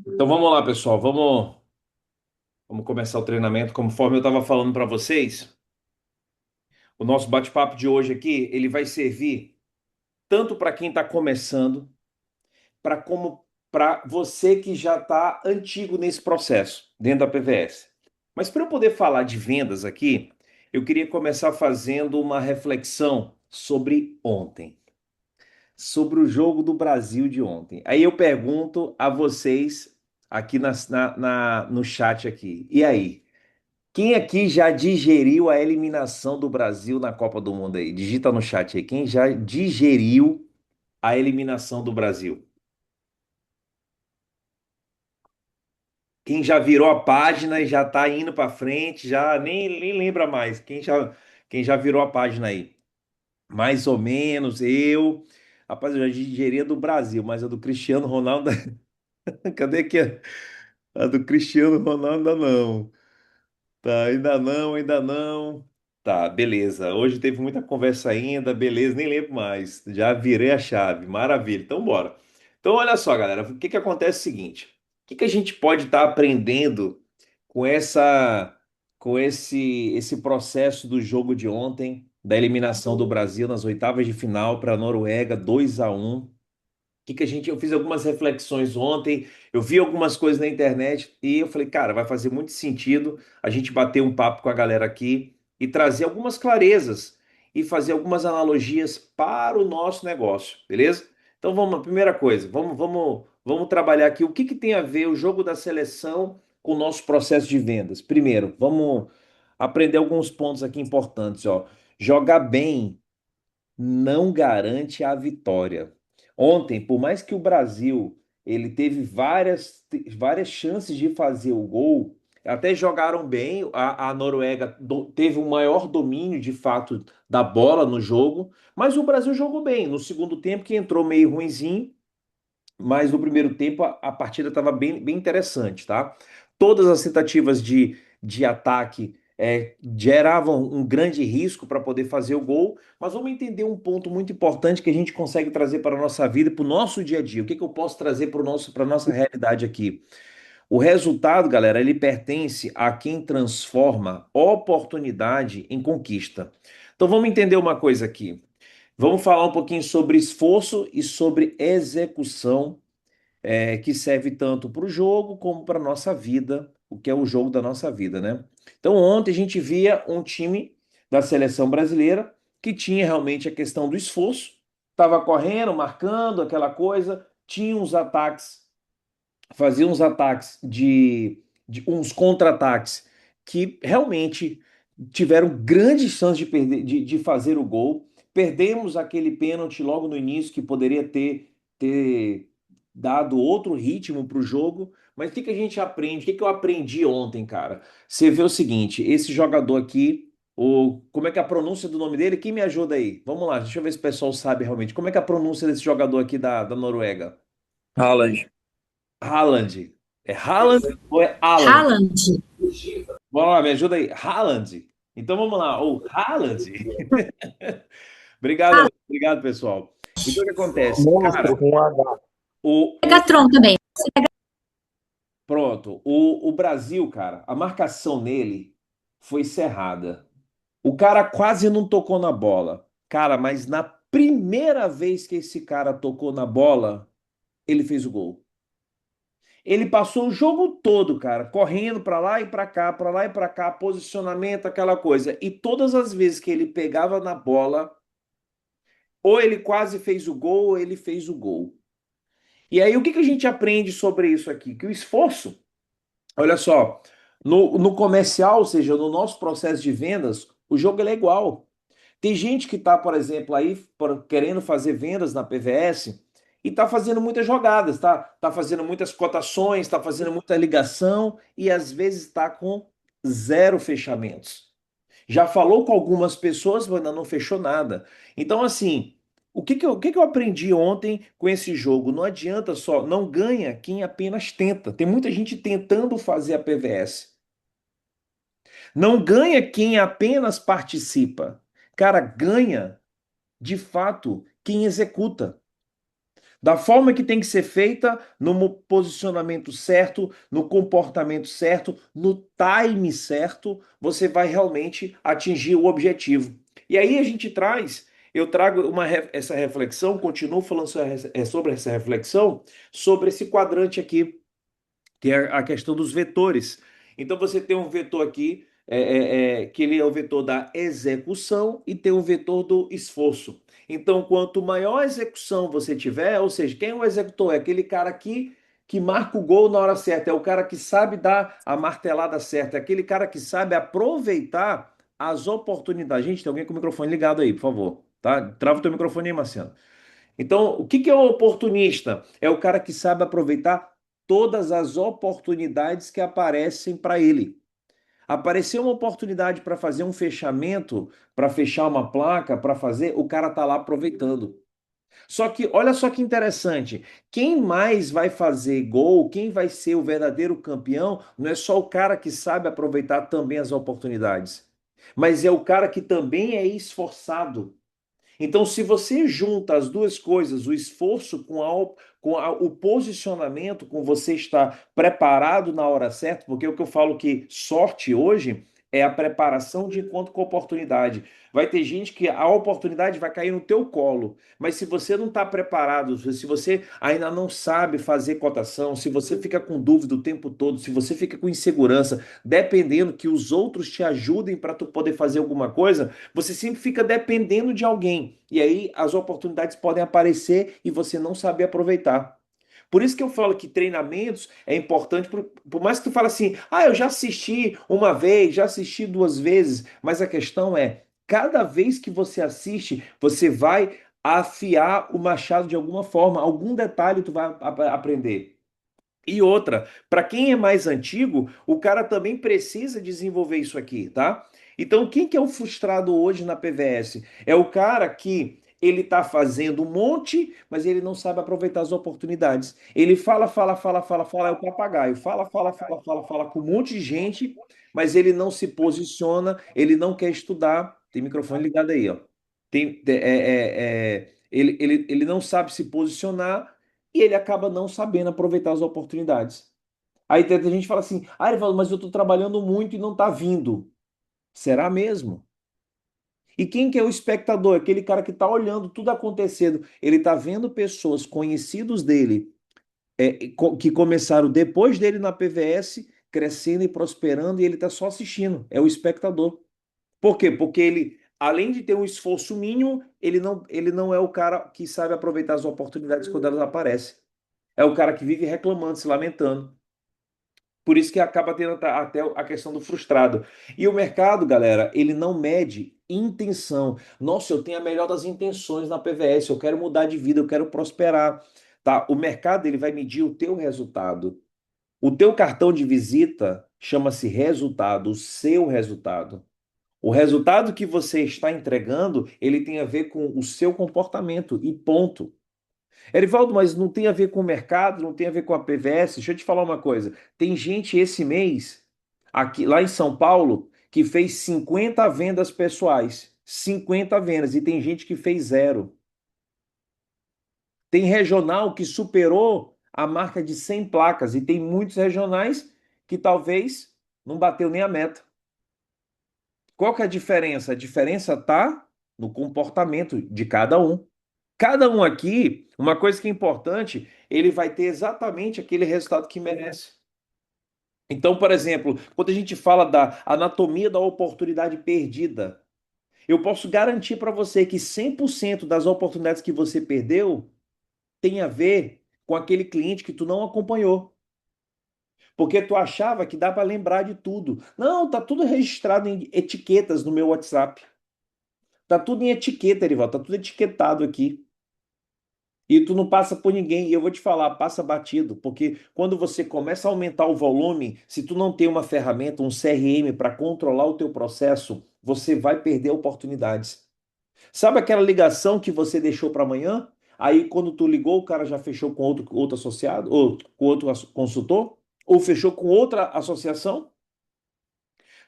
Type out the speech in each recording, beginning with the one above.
Então vamos lá, pessoal. Vamos começar o treinamento. Conforme eu estava falando para vocês, o nosso bate-papo de hoje aqui, ele vai servir tanto para quem está começando, para como para você que já está antigo nesse processo, dentro da PVS. Mas para eu poder falar de vendas aqui, eu queria começar fazendo uma reflexão sobre ontem, sobre o jogo do Brasil de ontem. Aí eu pergunto a vocês aqui no chat aqui. E aí? Quem aqui já digeriu a eliminação do Brasil na Copa do Mundo aí? Digita no chat aí. Quem já digeriu a eliminação do Brasil? Quem já virou a página e já tá indo para frente, já nem lembra mais. Quem já virou a página aí? Mais ou menos, eu. Rapaz, eu já digeri a do Brasil, mas a do Cristiano Ronaldo. Cadê que a do Cristiano Ronaldo ainda não? Tá, ainda não, ainda não. Tá, beleza. Hoje teve muita conversa ainda, beleza, nem lembro mais. Já virei a chave, maravilha. Então, bora. Então, olha só, galera, o que que acontece é o seguinte: o que que a gente pode estar aprendendo com esse processo do jogo de ontem, da eliminação do Brasil nas oitavas de final para a Noruega, 2-1? Eu fiz algumas reflexões ontem, eu vi algumas coisas na internet e eu falei, cara, vai fazer muito sentido a gente bater um papo com a galera aqui e trazer algumas clarezas e fazer algumas analogias para o nosso negócio, beleza? Então vamos, primeira coisa, vamos trabalhar aqui o que que tem a ver o jogo da seleção com o nosso processo de vendas. Primeiro, vamos aprender alguns pontos aqui importantes, ó. Jogar bem não garante a vitória. Ontem, por mais que o Brasil ele teve várias chances de fazer o gol, até jogaram bem, a Noruega teve um maior domínio de fato da bola no jogo, mas o Brasil jogou bem. No segundo tempo, que entrou meio ruinzinho, mas no primeiro tempo a partida estava bem interessante, tá? Todas as tentativas de ataque geravam um grande risco para poder fazer o gol, mas vamos entender um ponto muito importante que a gente consegue trazer para a nossa vida, para o nosso dia a dia. O que que eu posso trazer para a nossa realidade aqui? O resultado, galera, ele pertence a quem transforma oportunidade em conquista. Então vamos entender uma coisa aqui. Vamos falar um pouquinho sobre esforço e sobre execução que serve tanto para o jogo como para a nossa vida, o que é o jogo da nossa vida, né? Então, ontem a gente via um time da seleção brasileira que tinha realmente a questão do esforço, estava correndo, marcando aquela coisa, tinha uns ataques, fazia uns ataques de uns contra-ataques que realmente tiveram grandes chances de perder, de fazer o gol. Perdemos aquele pênalti logo no início que poderia ter dado outro ritmo para o jogo. Mas o que que a gente aprende? O que que eu aprendi ontem, cara? Você vê o seguinte: esse jogador aqui, como é que é a pronúncia do nome dele? Quem me ajuda aí? Vamos lá, deixa eu ver se o pessoal sabe realmente. Como é que é a pronúncia desse jogador aqui da Noruega? Haaland. Haaland. É Haaland ou é Haaland? Haaland. Bora lá, me ajuda aí. Haaland. Então vamos lá. O Haaland. Obrigado, Haaland. obrigado, pessoal. Então o que acontece? Monstro Cara, com H. o Megatron também. pronto, o Brasil, cara, a marcação nele foi cerrada. O cara quase não tocou na bola. Cara, mas na primeira vez que esse cara tocou na bola, ele fez o gol. Ele passou o jogo todo, cara, correndo para lá e para lá e para cá, posicionamento, aquela coisa. E todas as vezes que ele pegava na bola, ou ele quase fez o gol, ou ele fez o gol. E aí, o que que a gente aprende sobre isso aqui? Que o esforço, olha só, no comercial, ou seja, no nosso processo de vendas, o jogo ele é igual. Tem gente que está, por exemplo, aí querendo fazer vendas na PVS e está fazendo muitas jogadas, tá fazendo muitas cotações, está fazendo muita ligação e às vezes está com zero fechamentos. Já falou com algumas pessoas, mas ainda não fechou nada. Então, assim, o que que eu aprendi ontem com esse jogo? Não adianta só, não ganha quem apenas tenta. Tem muita gente tentando fazer a PVS. Não ganha quem apenas participa. Cara, ganha de fato quem executa. Da forma que tem que ser feita, no posicionamento certo, no comportamento certo, no time certo, você vai realmente atingir o objetivo. E aí a gente traz, eu trago essa reflexão, continuo falando sobre essa reflexão, sobre esse quadrante aqui que é a questão dos vetores. Então você tem um vetor aqui, que ele é o vetor da execução e tem o vetor do esforço. Então, quanto maior a execução você tiver, ou seja, quem é o executor? É aquele cara aqui que marca o gol na hora certa, é o cara que sabe dar a martelada certa, é aquele cara que sabe aproveitar as oportunidades. Gente, tem alguém com o microfone ligado aí, por favor, tá? Trava o teu microfone aí, Marciano. Então, o que que é o oportunista? É o cara que sabe aproveitar todas as oportunidades que aparecem para ele. Apareceu uma oportunidade para fazer um fechamento, para fechar uma placa, para fazer, o cara tá lá aproveitando. Só que olha só que interessante, quem mais vai fazer gol, quem vai ser o verdadeiro campeão, não é só o cara que sabe aproveitar também as oportunidades, mas é o cara que também é esforçado. Então, se você junta as duas coisas, o esforço o posicionamento, com você estar preparado na hora certa, porque o que eu falo que sorte hoje é a preparação de encontro com a oportunidade. Vai ter gente que a oportunidade vai cair no teu colo, mas se você não está preparado, se você ainda não sabe fazer cotação, se você fica com dúvida o tempo todo, se você fica com insegurança, dependendo que os outros te ajudem para tu poder fazer alguma coisa, você sempre fica dependendo de alguém. E aí as oportunidades podem aparecer e você não saber aproveitar. Por isso que eu falo que treinamentos é importante, por mais que tu fale assim, eu já assisti uma vez, já assisti duas vezes, mas a questão é, cada vez que você assiste, você vai afiar o machado de alguma forma, algum detalhe tu vai aprender. E outra, para quem é mais antigo, o cara também precisa desenvolver isso aqui, tá? Então, quem que é o frustrado hoje na PVS? É o cara que ele tá fazendo um monte, mas ele não sabe aproveitar as oportunidades. Ele fala, fala, fala, fala, fala, é o papagaio. Fala, fala, fala, fala, fala com um monte de gente, mas ele não se posiciona, ele não quer estudar. Tem microfone ligado aí, ó. Ele não sabe se posicionar e ele acaba não sabendo aproveitar as oportunidades. Aí tem gente que fala assim: Erivaldo, mas eu estou trabalhando muito e não está vindo. Será mesmo? E quem que é o espectador? Aquele cara que está olhando tudo acontecendo. Ele está vendo pessoas conhecidos dele, que começaram depois dele na PVS, crescendo e prosperando, e ele está só assistindo. É o espectador. Por quê? Porque ele, além de ter um esforço mínimo, ele não é o cara que sabe aproveitar as oportunidades quando elas aparecem. É o cara que vive reclamando, se lamentando. Por isso que acaba tendo até a questão do frustrado. E o mercado, galera, ele não mede intenção. Nossa, eu tenho a melhor das intenções na PVS, eu quero mudar de vida, eu quero prosperar. Tá? O mercado ele vai medir o teu resultado. O teu cartão de visita chama-se resultado, o seu resultado. O resultado que você está entregando, ele tem a ver com o seu comportamento e ponto. Erivaldo, mas não tem a ver com o mercado, não tem a ver com a PVS. Deixa eu te falar uma coisa. Tem gente esse mês, aqui lá em São Paulo, que fez 50 vendas pessoais. 50 vendas. E tem gente que fez zero. Tem regional que superou a marca de 100 placas. E tem muitos regionais que talvez não bateu nem a meta. Qual que é a diferença? A diferença está no comportamento de cada um. Cada um aqui, uma coisa que é importante, ele vai ter exatamente aquele resultado que merece. Então, por exemplo, quando a gente fala da anatomia da oportunidade perdida, eu posso garantir para você que 100% das oportunidades que você perdeu tem a ver com aquele cliente que tu não acompanhou. Porque tu achava que dá para lembrar de tudo. Não, tá tudo registrado em etiquetas no meu WhatsApp. Tá tudo em etiqueta, Erival, tá tudo etiquetado aqui. E tu não passa por ninguém. E eu vou te falar, passa batido, porque quando você começa a aumentar o volume, se tu não tem uma ferramenta, um CRM para controlar o teu processo, você vai perder oportunidades. Sabe aquela ligação que você deixou para amanhã? Aí quando tu ligou, o cara já fechou com outro associado, ou com outro consultor, ou fechou com outra associação?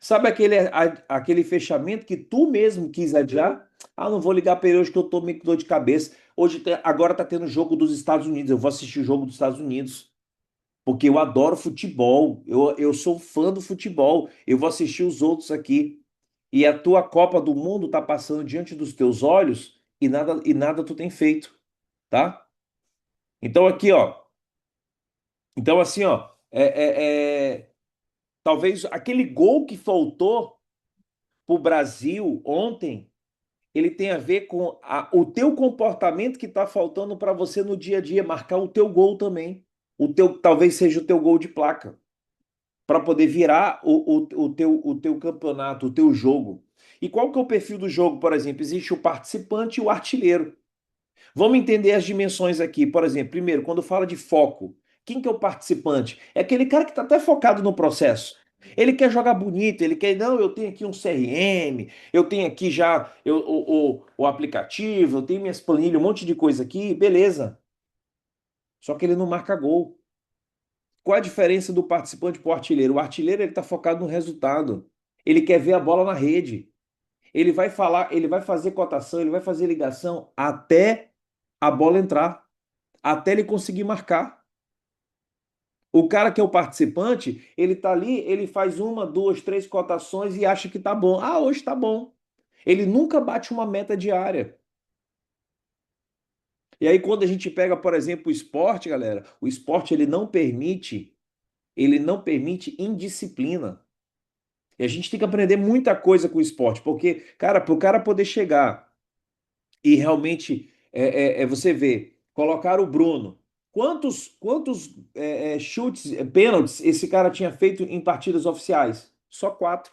Sabe aquele fechamento que tu mesmo quis adiar? Não vou ligar para ele hoje que eu tô meio com dor de cabeça. Agora tá tendo jogo dos Estados Unidos. Eu vou assistir o jogo dos Estados Unidos. Porque eu adoro futebol. Eu sou fã do futebol. Eu vou assistir os outros aqui. E a tua Copa do Mundo tá passando diante dos teus olhos e nada tu tem feito, tá? Então aqui, ó. Então assim, ó. Talvez aquele gol que faltou pro Brasil ontem, ele tem a ver com o teu comportamento que tá faltando para você no dia a dia, marcar o teu gol também. Talvez seja o teu gol de placa, para poder virar o teu campeonato, o teu jogo. E qual que é o perfil do jogo, por exemplo? Existe o participante e o artilheiro. Vamos entender as dimensões aqui. Por exemplo, primeiro, quando fala de foco, quem que é o participante? É aquele cara que está até focado no processo. Ele quer jogar bonito, ele quer, não, eu tenho aqui um CRM, eu tenho aqui já o aplicativo, eu tenho minhas planilhas, um monte de coisa aqui, beleza. Só que ele não marca gol. Qual a diferença do participante para o artilheiro? O artilheiro ele está focado no resultado. Ele quer ver a bola na rede. Ele vai falar, ele vai fazer cotação, ele vai fazer ligação até a bola entrar, até ele conseguir marcar. O cara que é o participante, ele tá ali, ele faz uma, duas, três cotações e acha que tá bom. Ah, hoje tá bom. Ele nunca bate uma meta diária. E aí quando a gente pega, por exemplo, o esporte, galera, o esporte ele não permite indisciplina. E a gente tem que aprender muita coisa com o esporte, porque, cara, para o cara poder chegar e realmente você vê, colocar o Bruno, quantos chutes, pênaltis esse cara tinha feito em partidas oficiais? Só quatro.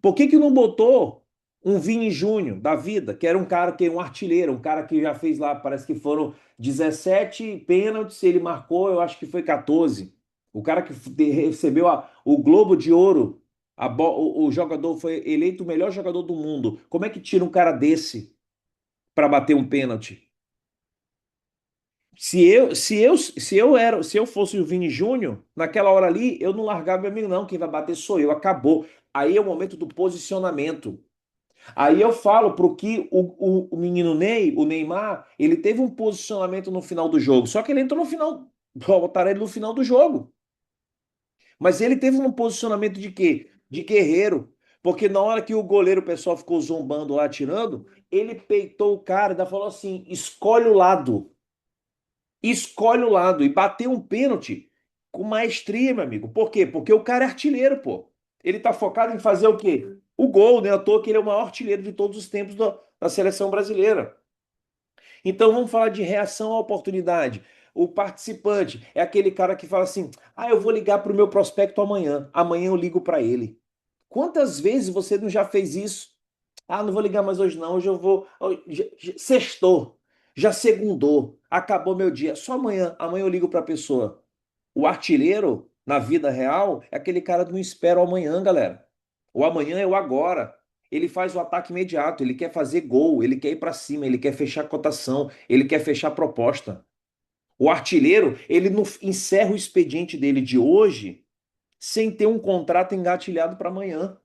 Por que que não botou um Vini Júnior da vida, que era um cara que é um artilheiro, um cara que já fez lá, parece que foram 17 pênaltis, ele marcou, eu acho que foi 14. O cara que recebeu o Globo de Ouro, o jogador foi eleito o melhor jogador do mundo. Como é que tira um cara desse para bater um pênalti? Se eu fosse o Vini Júnior, naquela hora ali, eu não largava meu amigo, não. Quem vai bater sou eu, acabou. Aí é o momento do posicionamento. Aí eu falo pro que o menino Ney, o Neymar, ele teve um posicionamento no final do jogo. Só que ele entrou no final, botaram ele no final do jogo. Mas ele teve um posicionamento de quê? De guerreiro. Porque na hora que o goleiro, o pessoal ficou zombando lá, atirando, ele peitou o cara e ainda falou assim: escolhe o lado. Escolhe o lado. E bateu um pênalti com maestria, meu amigo. Por quê? Porque o cara é artilheiro, pô. Ele tá focado em fazer o quê? O gol, né? À toa que ele é o maior artilheiro de todos os tempos da seleção brasileira. Então vamos falar de reação à oportunidade. O participante é aquele cara que fala assim: ah, eu vou ligar para o meu prospecto amanhã. Amanhã eu ligo para ele. Quantas vezes você não já fez isso? Ah, não vou ligar mais hoje não. Hoje eu vou. Sextou. Já segundou. Acabou meu dia. Só amanhã. Amanhã eu ligo para a pessoa. O artilheiro, na vida real, é aquele cara que não espera o amanhã, galera. O amanhã é o agora. Ele faz o ataque imediato, ele quer fazer gol, ele quer ir para cima, ele quer fechar cotação, ele quer fechar proposta. O artilheiro, ele não encerra o expediente dele de hoje sem ter um contrato engatilhado para amanhã.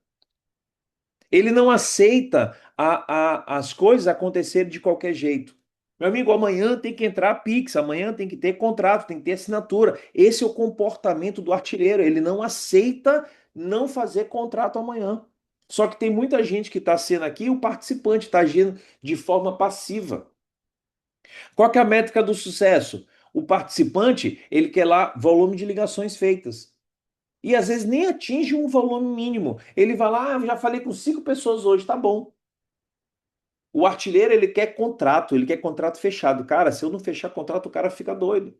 Ele não aceita as coisas acontecerem de qualquer jeito. Meu amigo, amanhã tem que entrar Pix, amanhã tem que ter contrato, tem que ter assinatura. Esse é o comportamento do artilheiro. Ele não aceita não fazer contrato amanhã. Só que tem muita gente que está sendo aqui, o participante está agindo de forma passiva. Qual que é a métrica do sucesso? O participante, ele quer lá volume de ligações feitas. E às vezes nem atinge um volume mínimo. Ele vai lá, já falei com 5 pessoas hoje, tá bom. O artilheiro, ele quer contrato fechado. Cara, se eu não fechar contrato, o cara fica doido.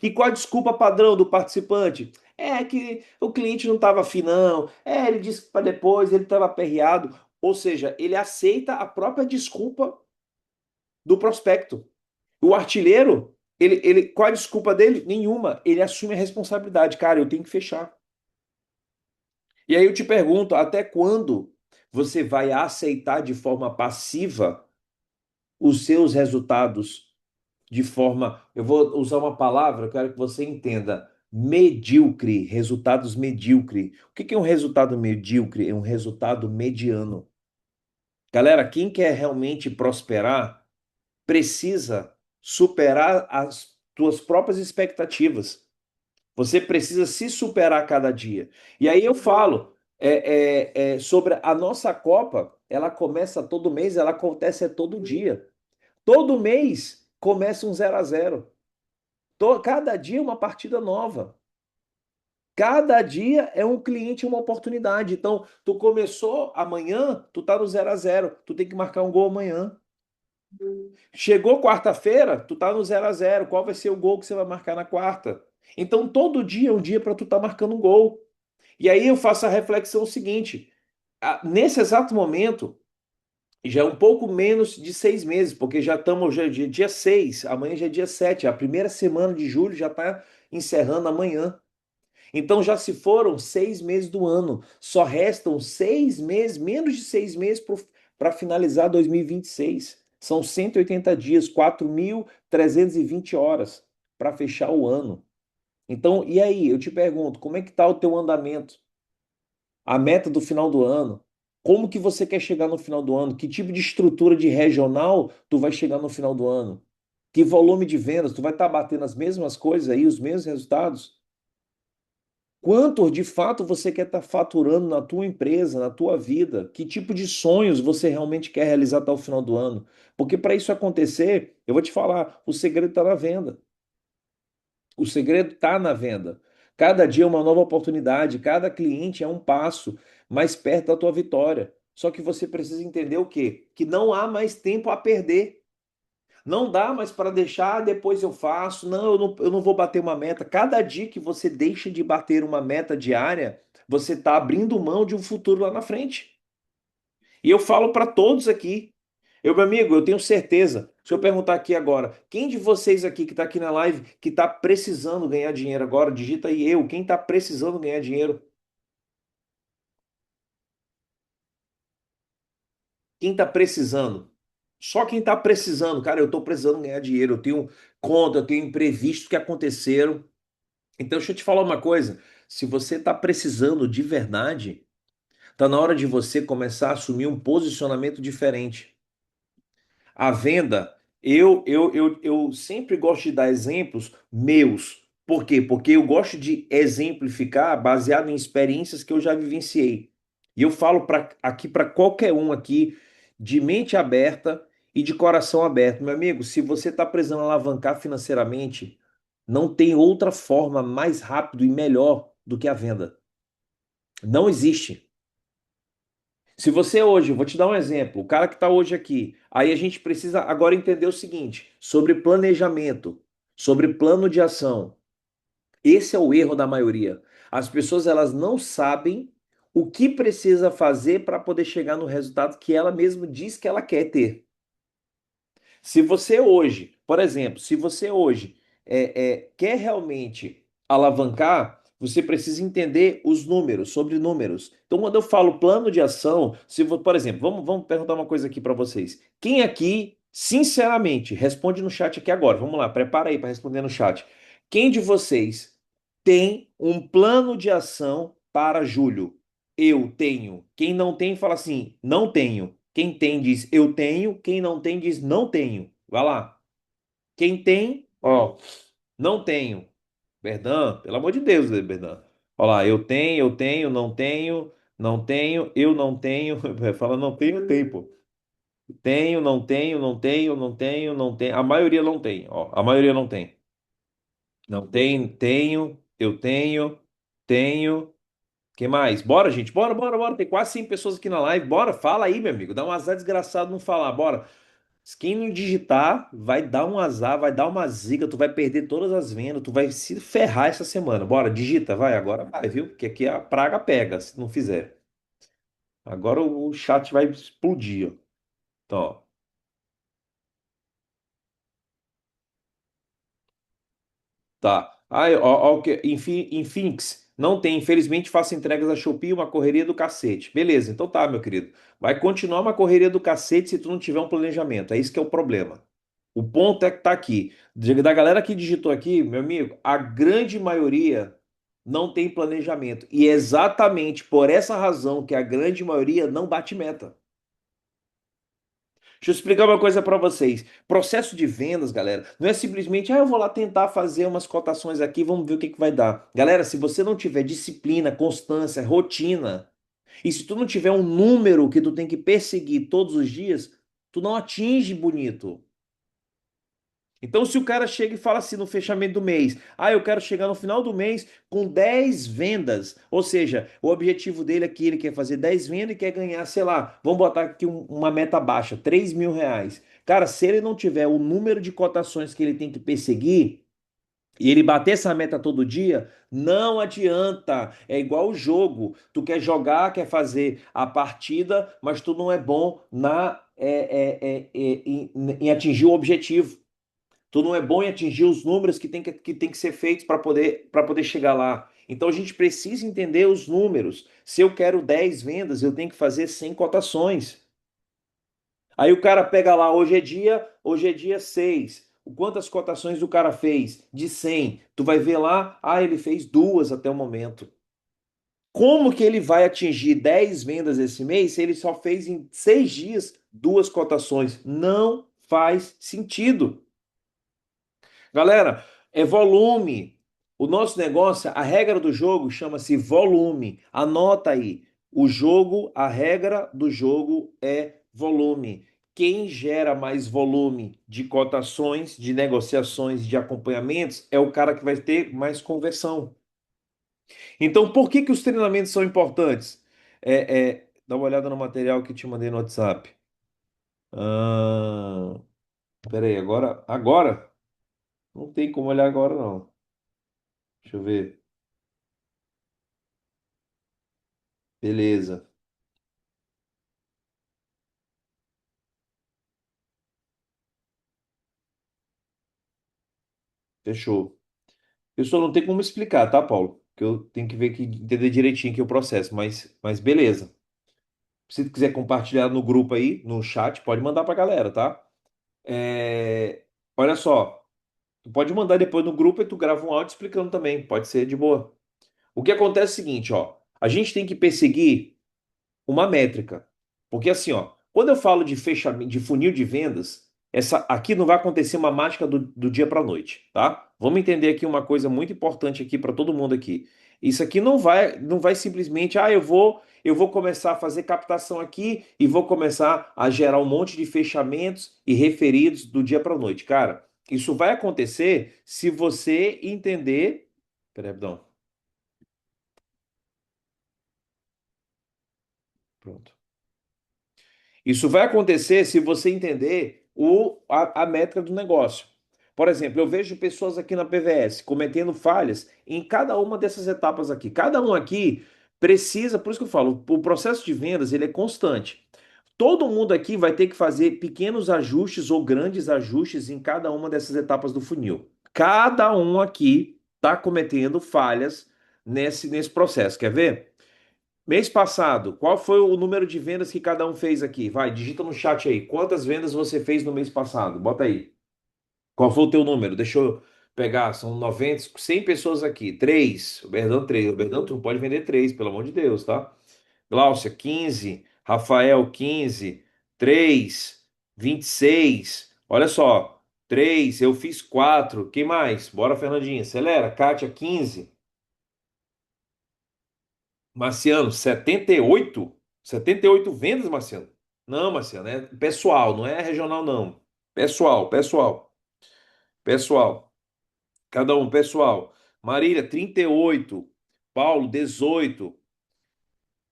E qual a desculpa padrão do participante? É que o cliente não estava afim, não. Ele disse para depois, ele estava aperreado. Ou seja, ele aceita a própria desculpa do prospecto. O artilheiro, qual a desculpa dele? Nenhuma. Ele assume a responsabilidade. Cara, eu tenho que fechar. E aí eu te pergunto, até quando você vai aceitar de forma passiva os seus resultados de forma, eu vou usar uma palavra, eu quero que você entenda, medíocre, resultados medíocre. O que é um resultado medíocre? É um resultado mediano. Galera, quem quer realmente prosperar, precisa superar as tuas próprias expectativas. Você precisa se superar a cada dia. E aí eu falo sobre a nossa Copa, ela começa todo mês, ela acontece todo dia. Todo mês começa um 0-0. Cada dia é uma partida nova. Cada dia é um cliente, uma oportunidade. Então, tu começou amanhã, tu tá no 0-0. Tu tem que marcar um gol amanhã. Chegou quarta-feira, tu tá no 0-0. Qual vai ser o gol que você vai marcar na quarta? Então, todo dia é um dia para tu estar marcando um gol. E aí eu faço a reflexão seguinte: nesse exato momento, já é um pouco menos de 6 meses, porque já estamos já dia 6, amanhã já é dia 7, a primeira semana de julho já está encerrando amanhã. Então já se foram 6 meses do ano, só restam 6 meses, menos de 6 meses para finalizar 2026. São 180 dias, 4.320 horas para fechar o ano. Então, e aí, eu te pergunto, como é que está o teu andamento? A meta do final do ano? Como que você quer chegar no final do ano? Que tipo de estrutura de regional tu vai chegar no final do ano? Que volume de vendas? Tu vai estar batendo as mesmas coisas aí, os mesmos resultados? Quanto de fato você quer estar faturando na tua empresa, na tua vida? Que tipo de sonhos você realmente quer realizar até o final do ano? Porque para isso acontecer, eu vou te falar, o segredo está na venda. O segredo está na venda. Cada dia é uma nova oportunidade, cada cliente é um passo mais perto da tua vitória. Só que você precisa entender o quê? Que não há mais tempo a perder. Não dá mais para deixar, depois eu faço. Não, eu não vou bater uma meta. Cada dia que você deixa de bater uma meta diária, você está abrindo mão de um futuro lá na frente. E eu falo para todos aqui. Meu amigo, eu tenho certeza. Se eu perguntar aqui agora, quem de vocês aqui que está aqui na live, que está precisando ganhar dinheiro agora, digita aí eu. Quem está precisando ganhar dinheiro? Quem está precisando? Só quem está precisando. Cara, eu estou precisando ganhar dinheiro. Eu tenho conta, eu tenho imprevistos que aconteceram. Então, deixa eu te falar uma coisa. Se você está precisando de verdade, está na hora de você começar a assumir um posicionamento diferente. A venda, eu sempre gosto de dar exemplos meus. Por quê? Porque eu gosto de exemplificar baseado em experiências que eu já vivenciei. E eu falo aqui para qualquer um aqui, de mente aberta e de coração aberto. Meu amigo, se você está precisando alavancar financeiramente, não tem outra forma mais rápido e melhor do que a venda. Não existe. Se você hoje, eu vou te dar um exemplo, o cara que está hoje aqui, aí a gente precisa agora entender o seguinte, sobre planejamento, sobre plano de ação. Esse é o erro da maioria. As pessoas elas não sabem o que precisa fazer para poder chegar no resultado que ela mesma diz que ela quer ter. Se você hoje, por exemplo, se você hoje quer realmente alavancar, você precisa entender os números, sobre números. Então, quando eu falo plano de ação, por exemplo, vamos perguntar uma coisa aqui para vocês. Quem aqui, sinceramente, responde no chat aqui agora. Vamos lá, prepara aí para responder no chat. Quem de vocês tem um plano de ação para julho? Eu tenho. Quem não tem, fala assim, não tenho. Quem tem diz eu tenho, quem não tem diz não tenho. Vai lá. Quem tem, ó, não tenho. Berdan, pelo amor de Deus, Berdan. Olha lá, eu tenho, não tenho, não tenho, eu não tenho. Fala não tenho, tem, pô. Tenho, não tenho, não tenho, não tenho, não tenho. A maioria não tem, ó. A maioria não tem. Não tem, tenho, eu tenho. Que mais? Bora, gente. Bora, bora, bora. Tem quase 100 pessoas aqui na live. Bora, fala aí, meu amigo. Dá um azar desgraçado não falar. Bora. Quem não digitar vai dar um azar, vai dar uma zica, tu vai perder todas as vendas, tu vai se ferrar essa semana. Bora, digita, vai, agora vai, viu? Porque aqui a praga pega se não fizer. Agora o chat vai explodir, ó. Então, ó. Tá. Aí, ó, Infinix, não tem. Infelizmente, faço entregas da Shopee, uma correria do cacete. Beleza, então tá, meu querido. Vai continuar uma correria do cacete se tu não tiver um planejamento. É isso que é o problema. O ponto é que tá aqui. Da galera que digitou aqui, meu amigo, a grande maioria não tem planejamento. E é exatamente por essa razão que a grande maioria não bate meta. Deixa eu explicar uma coisa para vocês. Processo de vendas, galera, não é simplesmente, eu vou lá tentar fazer umas cotações aqui, vamos ver o que que vai dar. Galera, se você não tiver disciplina, constância, rotina, e se tu não tiver um número que tu tem que perseguir todos os dias, tu não atinge bonito. Então, se o cara chega e fala assim no fechamento do mês, eu quero chegar no final do mês com 10 vendas, ou seja, o objetivo dele aqui, ele quer fazer 10 vendas e quer ganhar, sei lá, vamos botar aqui uma meta baixa, R$ 3.000. Cara, se ele não tiver o número de cotações que ele tem que perseguir, e ele bater essa meta todo dia, não adianta. É igual o jogo. Tu quer jogar, quer fazer a partida, mas tu não é bom em atingir o objetivo. Tu não é bom em atingir os números que tem que ser feitos para poder chegar lá. Então a gente precisa entender os números. Se eu quero 10 vendas, eu tenho que fazer 100 cotações. Aí o cara pega lá, hoje é dia 6. Quantas cotações o cara fez? De 100. Tu vai ver lá, ele fez duas até o momento. Como que ele vai atingir 10 vendas esse mês se ele só fez em 6 dias duas cotações? Não faz sentido. Galera, é volume. O nosso negócio, a regra do jogo chama-se volume. Anota aí. O jogo, a regra do jogo é volume. Quem gera mais volume de cotações, de negociações, de acompanhamentos é o cara que vai ter mais conversão. Então, por que que os treinamentos são importantes? Dá uma olhada no material que te mandei no WhatsApp. Ah, peraí, agora? Não tem como olhar agora, não. Deixa eu ver. Beleza, fechou. Eu só não tenho como explicar, tá, Paulo? Que eu tenho que ver que entender direitinho aqui o processo, mas beleza. Se tu quiser compartilhar no grupo aí, no chat, pode mandar pra galera, tá? É, Olha só, tu pode mandar depois no grupo e tu grava um áudio explicando também, pode ser de boa. O que acontece é o seguinte, ó, a gente tem que perseguir uma métrica. Porque assim, ó, quando eu falo de fechamento, de funil de vendas, essa aqui não vai acontecer uma mágica do dia para a noite, tá? Vamos entender aqui uma coisa muito importante aqui para todo mundo aqui. Isso aqui não vai simplesmente, eu vou começar a fazer captação aqui e vou começar a gerar um monte de fechamentos e referidos do dia para a noite. Cara, isso vai acontecer se você entender. Peraí, perdão. Pronto. Isso vai acontecer se você entender a métrica do negócio. Por exemplo, eu vejo pessoas aqui na PVS cometendo falhas em cada uma dessas etapas aqui. Cada um aqui precisa, por isso que eu falo, o processo de vendas ele é constante. Todo mundo aqui vai ter que fazer pequenos ajustes ou grandes ajustes em cada uma dessas etapas do funil. Cada um aqui está cometendo falhas nesse processo. Quer ver? Mês passado, qual foi o número de vendas que cada um fez aqui? Vai, digita no chat aí. Quantas vendas você fez no mês passado? Bota aí. Qual foi o teu número? Deixa eu pegar. São 90, 100 pessoas aqui. 3. O Berdão, 3. O Berdão, tu não pode vender 3, pelo amor de Deus, tá? Gláucia, 15. Rafael, 15. 3. 26. Olha só. 3. Eu fiz 4. Quem mais? Bora, Fernandinha. Acelera. Kátia, 15. Marciano, 78? 78 vendas, Marciano? Não, Marciano, é pessoal, não é regional, não. Pessoal, pessoal, pessoal. Cada um, pessoal. Marília, 38. Paulo, 18.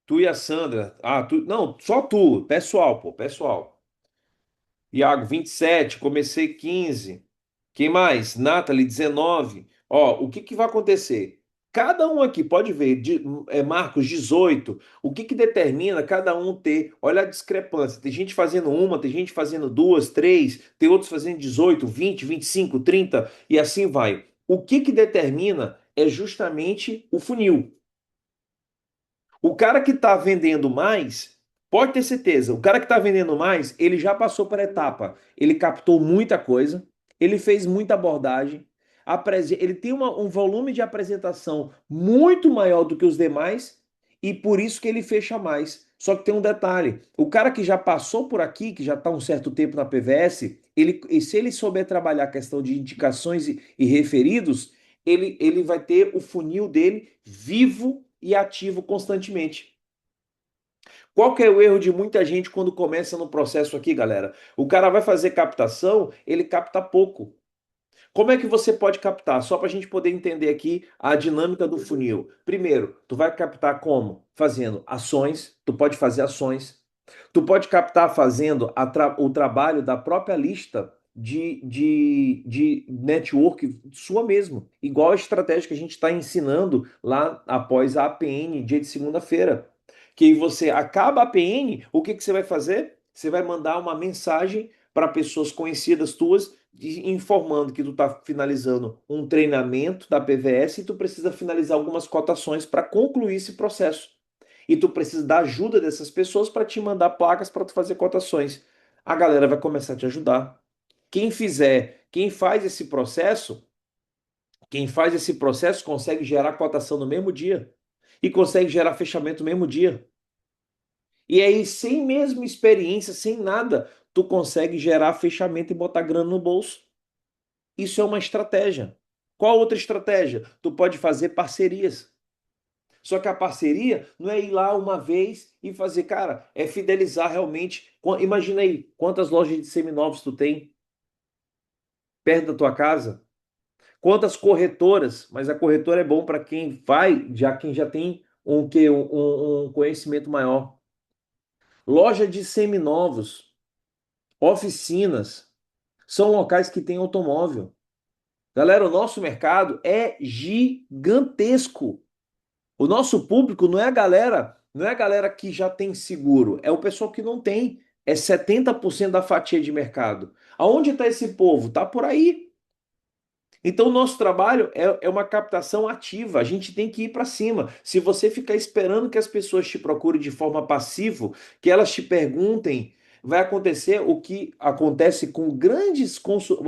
Tu e a Sandra. Não, só tu. Pessoal, pô, pessoal. Iago, 27. Comecei 15. Quem mais? Nathalie, 19. Ó, o que que vai acontecer? Cada um aqui, pode ver, Marcos, 18. O que que determina cada um ter? Olha a discrepância. Tem gente fazendo uma, tem gente fazendo duas, três, tem outros fazendo 18, 20, 25, 30 e assim vai. O que que determina é justamente o funil. O cara que está vendendo mais, pode ter certeza, o cara que está vendendo mais, ele já passou por etapa. Ele captou muita coisa, ele fez muita abordagem, ele tem um volume de apresentação muito maior do que os demais e por isso que ele fecha mais. Só que tem um detalhe: o cara que já passou por aqui, que já está um certo tempo na PVS, e se ele souber trabalhar a questão de indicações e referidos, ele vai ter o funil dele vivo e ativo constantemente. Qual que é o erro de muita gente quando começa no processo aqui, galera? O cara vai fazer captação, ele capta pouco. Como é que você pode captar? Só para a gente poder entender aqui a dinâmica do funil. Primeiro, tu vai captar como? Fazendo ações, tu pode fazer ações. Tu pode captar fazendo o trabalho da própria lista de network sua mesmo. Igual a estratégia que a gente está ensinando lá após a APN, dia de segunda-feira. Que você acaba a APN, o que que você vai fazer? Você vai mandar uma mensagem para pessoas conhecidas tuas informando que tu está finalizando um treinamento da PVS e tu precisa finalizar algumas cotações para concluir esse processo. E tu precisa da ajuda dessas pessoas para te mandar placas para tu fazer cotações. A galera vai começar a te ajudar. Quem fizer, quem faz esse processo consegue gerar cotação no mesmo dia e consegue gerar fechamento no mesmo dia. E aí, sem mesmo experiência, sem nada, tu consegue gerar fechamento e botar grana no bolso. Isso é uma estratégia. Qual outra estratégia? Tu pode fazer parcerias. Só que a parceria não é ir lá uma vez e fazer, cara, é fidelizar realmente. Imagina aí, quantas lojas de seminovos tu tem perto da tua casa? Quantas corretoras? Mas a corretora é bom para quem vai, já quem já tem um conhecimento maior. Loja de seminovos, oficinas, são locais que têm automóvel. Galera, o nosso mercado é gigantesco. O nosso público não é a galera que já tem seguro, é o pessoal que não tem. É 70% da fatia de mercado. Aonde está esse povo? Tá por aí. Então, o nosso trabalho é uma captação ativa. A gente tem que ir para cima. Se você ficar esperando que as pessoas te procurem de forma passiva, que elas te perguntem, vai acontecer o que acontece com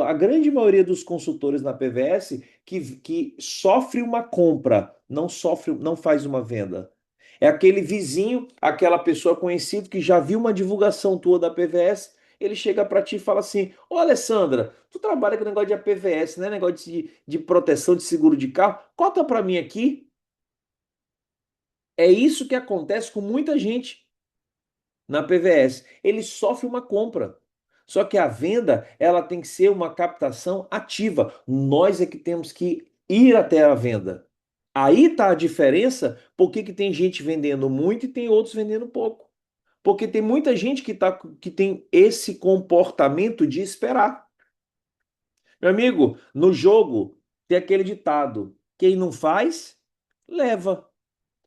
a grande maioria dos consultores na PVS que sofre uma compra, não sofre, não faz uma venda. É aquele vizinho, aquela pessoa conhecida que já viu uma divulgação tua da PVS, ele chega para ti e fala assim: Ô Alessandra, tu trabalha com negócio de APVS, né? Negócio de proteção de seguro de carro. Cota para mim aqui. É isso que acontece com muita gente na PVS. Ele sofre uma compra. Só que a venda, ela tem que ser uma captação ativa. Nós é que temos que ir até a venda. Aí está a diferença, por que tem gente vendendo muito e tem outros vendendo pouco. Porque tem muita gente que tem esse comportamento de esperar. Meu amigo, no jogo tem aquele ditado: quem não faz, leva.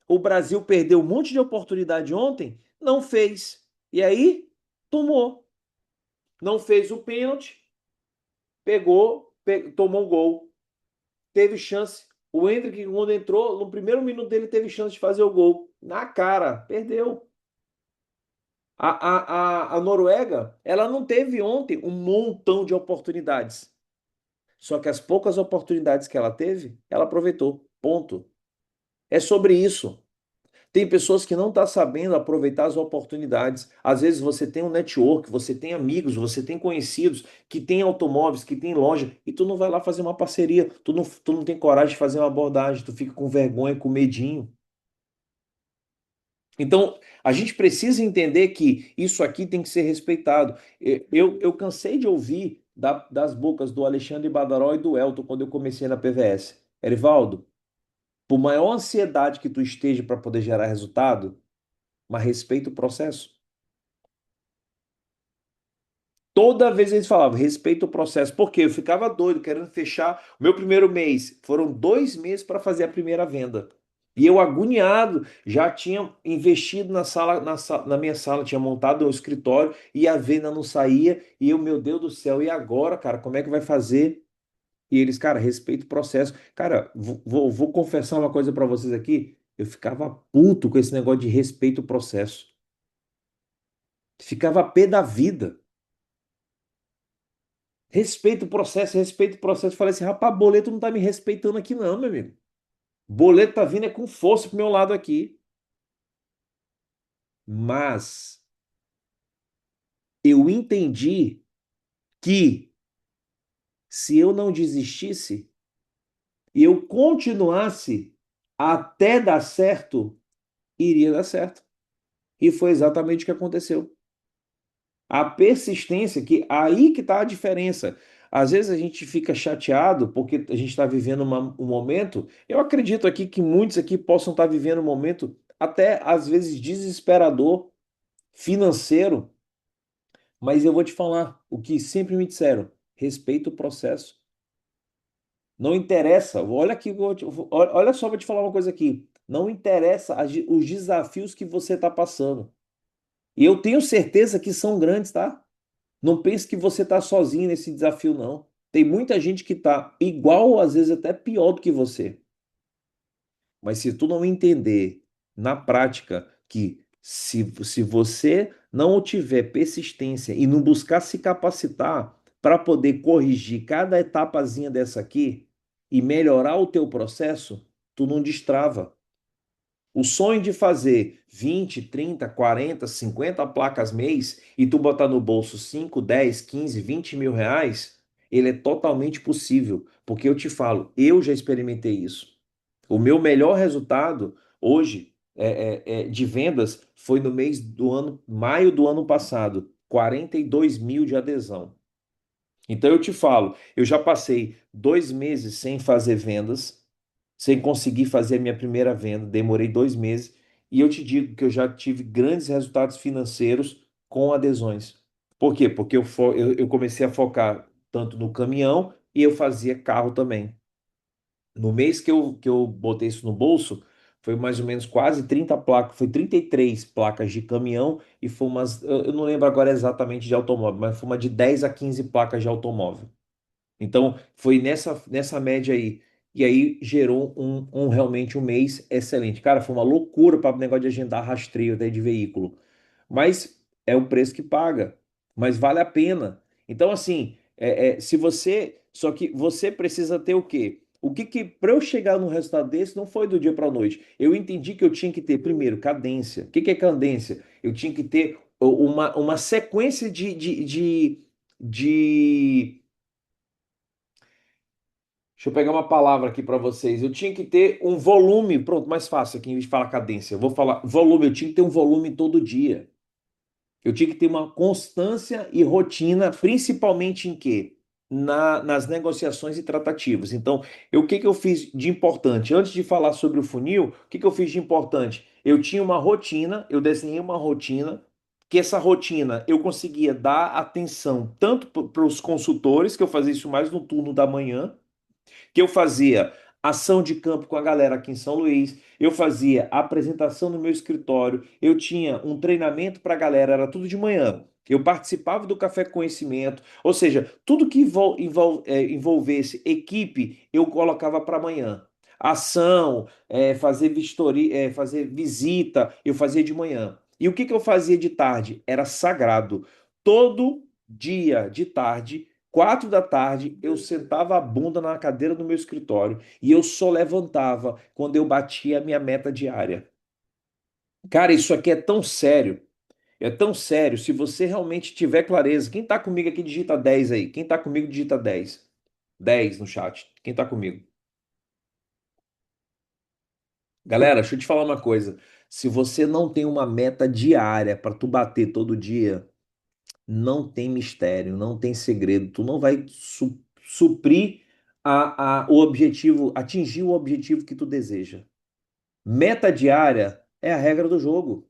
O Brasil perdeu um monte de oportunidade ontem, não fez. E aí, tomou. Não fez o pênalti, pegou, tomou o gol. Teve chance. O Endrick, quando entrou, no primeiro minuto dele, teve chance de fazer o gol. Na cara, perdeu. A Noruega, ela não teve ontem um montão de oportunidades. Só que as poucas oportunidades que ela teve, ela aproveitou. Ponto. É sobre isso. Tem pessoas que não estão sabendo aproveitar as oportunidades. Às vezes você tem um network, você tem amigos, você tem conhecidos que têm automóveis, que têm loja, e tu não vai lá fazer uma parceria, tu não tem coragem de fazer uma abordagem, tu fica com vergonha, com medinho. Então, a gente precisa entender que isso aqui tem que ser respeitado. Eu cansei de ouvir das bocas do Alexandre Badaró e do Elton quando eu comecei na PVS. Erivaldo, por maior ansiedade que tu esteja para poder gerar resultado, mas respeita o processo. Toda vez eles falavam, respeita o processo. Porque eu ficava doido, querendo fechar o meu primeiro mês. Foram 2 meses para fazer a primeira venda. E eu agoniado, já tinha investido na minha sala, tinha montado o escritório e a venda não saía. E eu, meu Deus do céu, e agora, cara, como é que vai fazer? E eles, cara, respeita o processo. Cara, vou confessar uma coisa para vocês aqui. Eu ficava puto com esse negócio de respeito o processo. Ficava pé da vida. Respeita o processo, respeita o processo. Falei assim, rapaz, boleto não tá me respeitando aqui não, meu amigo. Boleto tá vindo é com força pro meu lado aqui. Mas eu entendi que se eu não desistisse e eu continuasse até dar certo, iria dar certo. E foi exatamente o que aconteceu. A persistência, que aí que está a diferença. Às vezes a gente fica chateado porque a gente está vivendo um momento. Eu acredito aqui que muitos aqui possam estar vivendo um momento até às vezes desesperador, financeiro, mas eu vou te falar o que sempre me disseram: respeita o processo. Não interessa. Olha aqui, olha só, vou te falar uma coisa aqui. Não interessa os desafios que você está passando. E eu tenho certeza que são grandes, tá? Não pense que você está sozinho nesse desafio, não. Tem muita gente que está igual, ou às vezes até pior do que você. Mas se tu não entender na prática que se você não tiver persistência e não buscar se capacitar para poder corrigir cada etapazinha dessa aqui e melhorar o teu processo, tu não destrava. O sonho de fazer 20, 30, 40, 50 placas mês e tu botar no bolso 5, 10, 15, 20 mil reais, ele é totalmente possível. Porque eu te falo, eu já experimentei isso. O meu melhor resultado hoje de vendas foi no mês do ano, maio do ano passado, 42 mil de adesão. Então eu te falo, eu já passei 2 meses sem fazer vendas, sem conseguir fazer a minha primeira venda, demorei 2 meses, e eu te digo que eu já tive grandes resultados financeiros com adesões. Por quê? Porque eu comecei a focar tanto no caminhão e eu fazia carro também. No mês que eu botei isso no bolso, foi mais ou menos quase 30 placas, foi 33 placas de caminhão e foi umas, eu não lembro agora exatamente de automóvel, mas foi uma de 10 a 15 placas de automóvel. Então, foi nessa média aí. E aí gerou realmente um mês excelente. Cara, foi uma loucura para o negócio de agendar rastreio até de veículo. Mas é o preço que paga. Mas vale a pena. Então, assim, se você. Só que você precisa ter o quê? O que para eu chegar num resultado desse não foi do dia para a noite. Eu entendi que eu tinha que ter, primeiro, cadência. O que é cadência? Eu tinha que ter uma sequência de Deixa eu pegar uma palavra aqui para vocês. Eu tinha que ter um volume, pronto, mais fácil aqui em vez de falar cadência. Eu vou falar volume, eu tinha que ter um volume todo dia. Eu tinha que ter uma constância e rotina, principalmente em quê? Nas negociações e tratativas. Então, o que que eu fiz de importante? Antes de falar sobre o funil, o que que eu fiz de importante? Eu tinha uma rotina, eu desenhei uma rotina, que essa rotina eu conseguia dar atenção tanto para os consultores, que eu fazia isso mais no turno da manhã, que eu fazia ação de campo com a galera aqui em São Luís, eu fazia apresentação no meu escritório, eu tinha um treinamento para a galera, era tudo de manhã. Eu participava do Café Conhecimento, ou seja, tudo que envolvesse equipe, eu colocava para amanhã. Ação, fazer vistoria, fazer visita, eu fazia de manhã. E o que que eu fazia de tarde? Era sagrado. Todo dia de tarde 4 da tarde, eu sentava a bunda na cadeira do meu escritório e eu só levantava quando eu batia a minha meta diária. Cara, isso aqui é tão sério. É tão sério. Se você realmente tiver clareza, quem tá comigo aqui digita 10 aí. Quem tá comigo digita 10. 10 no chat. Quem tá comigo? Galera, deixa eu te falar uma coisa. Se você não tem uma meta diária para tu bater todo dia, não tem mistério, não tem segredo. Tu não vai suprir o objetivo, atingir o objetivo que tu deseja. Meta diária é a regra do jogo.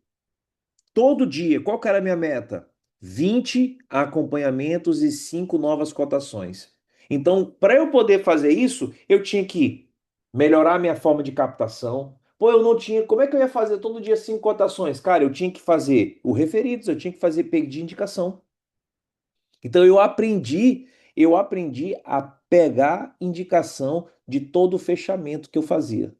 Todo dia, qual que era a minha meta? 20 acompanhamentos e 5 novas cotações. Então, para eu poder fazer isso, eu tinha que melhorar a minha forma de captação. Pô, eu não tinha. Como é que eu ia fazer todo dia 5 cotações? Cara, eu tinha que fazer o referidos, eu tinha que fazer pedido de indicação. Então eu aprendi a pegar indicação de todo o fechamento que eu fazia.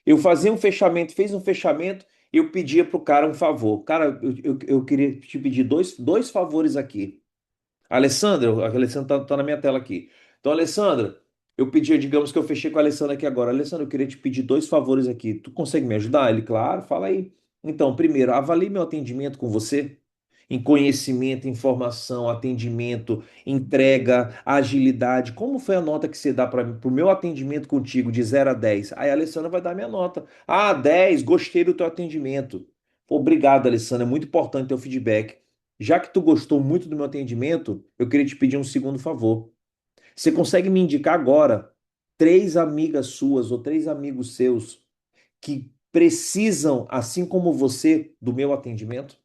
Eu fazia um fechamento, fez um fechamento, eu pedia para o cara um favor. Cara, eu queria te pedir dois favores aqui. Alessandra, a Alessandra tá na minha tela aqui. Então, Alessandra, eu pedi, digamos que eu fechei com a Alessandra aqui agora. Alessandra, eu queria te pedir dois favores aqui. Tu consegue me ajudar? Ele, claro, fala aí. Então, primeiro, avalie meu atendimento com você em conhecimento, informação, atendimento, entrega, agilidade. Como foi a nota que você dá para o meu atendimento contigo de 0 a 10? Aí a Alessandra vai dar minha nota. Ah, 10, gostei do teu atendimento. Pô, obrigado, Alessandra, é muito importante teu feedback. Já que tu gostou muito do meu atendimento, eu queria te pedir um segundo favor. Você consegue me indicar agora três amigas suas ou três amigos seus que precisam, assim como você, do meu atendimento?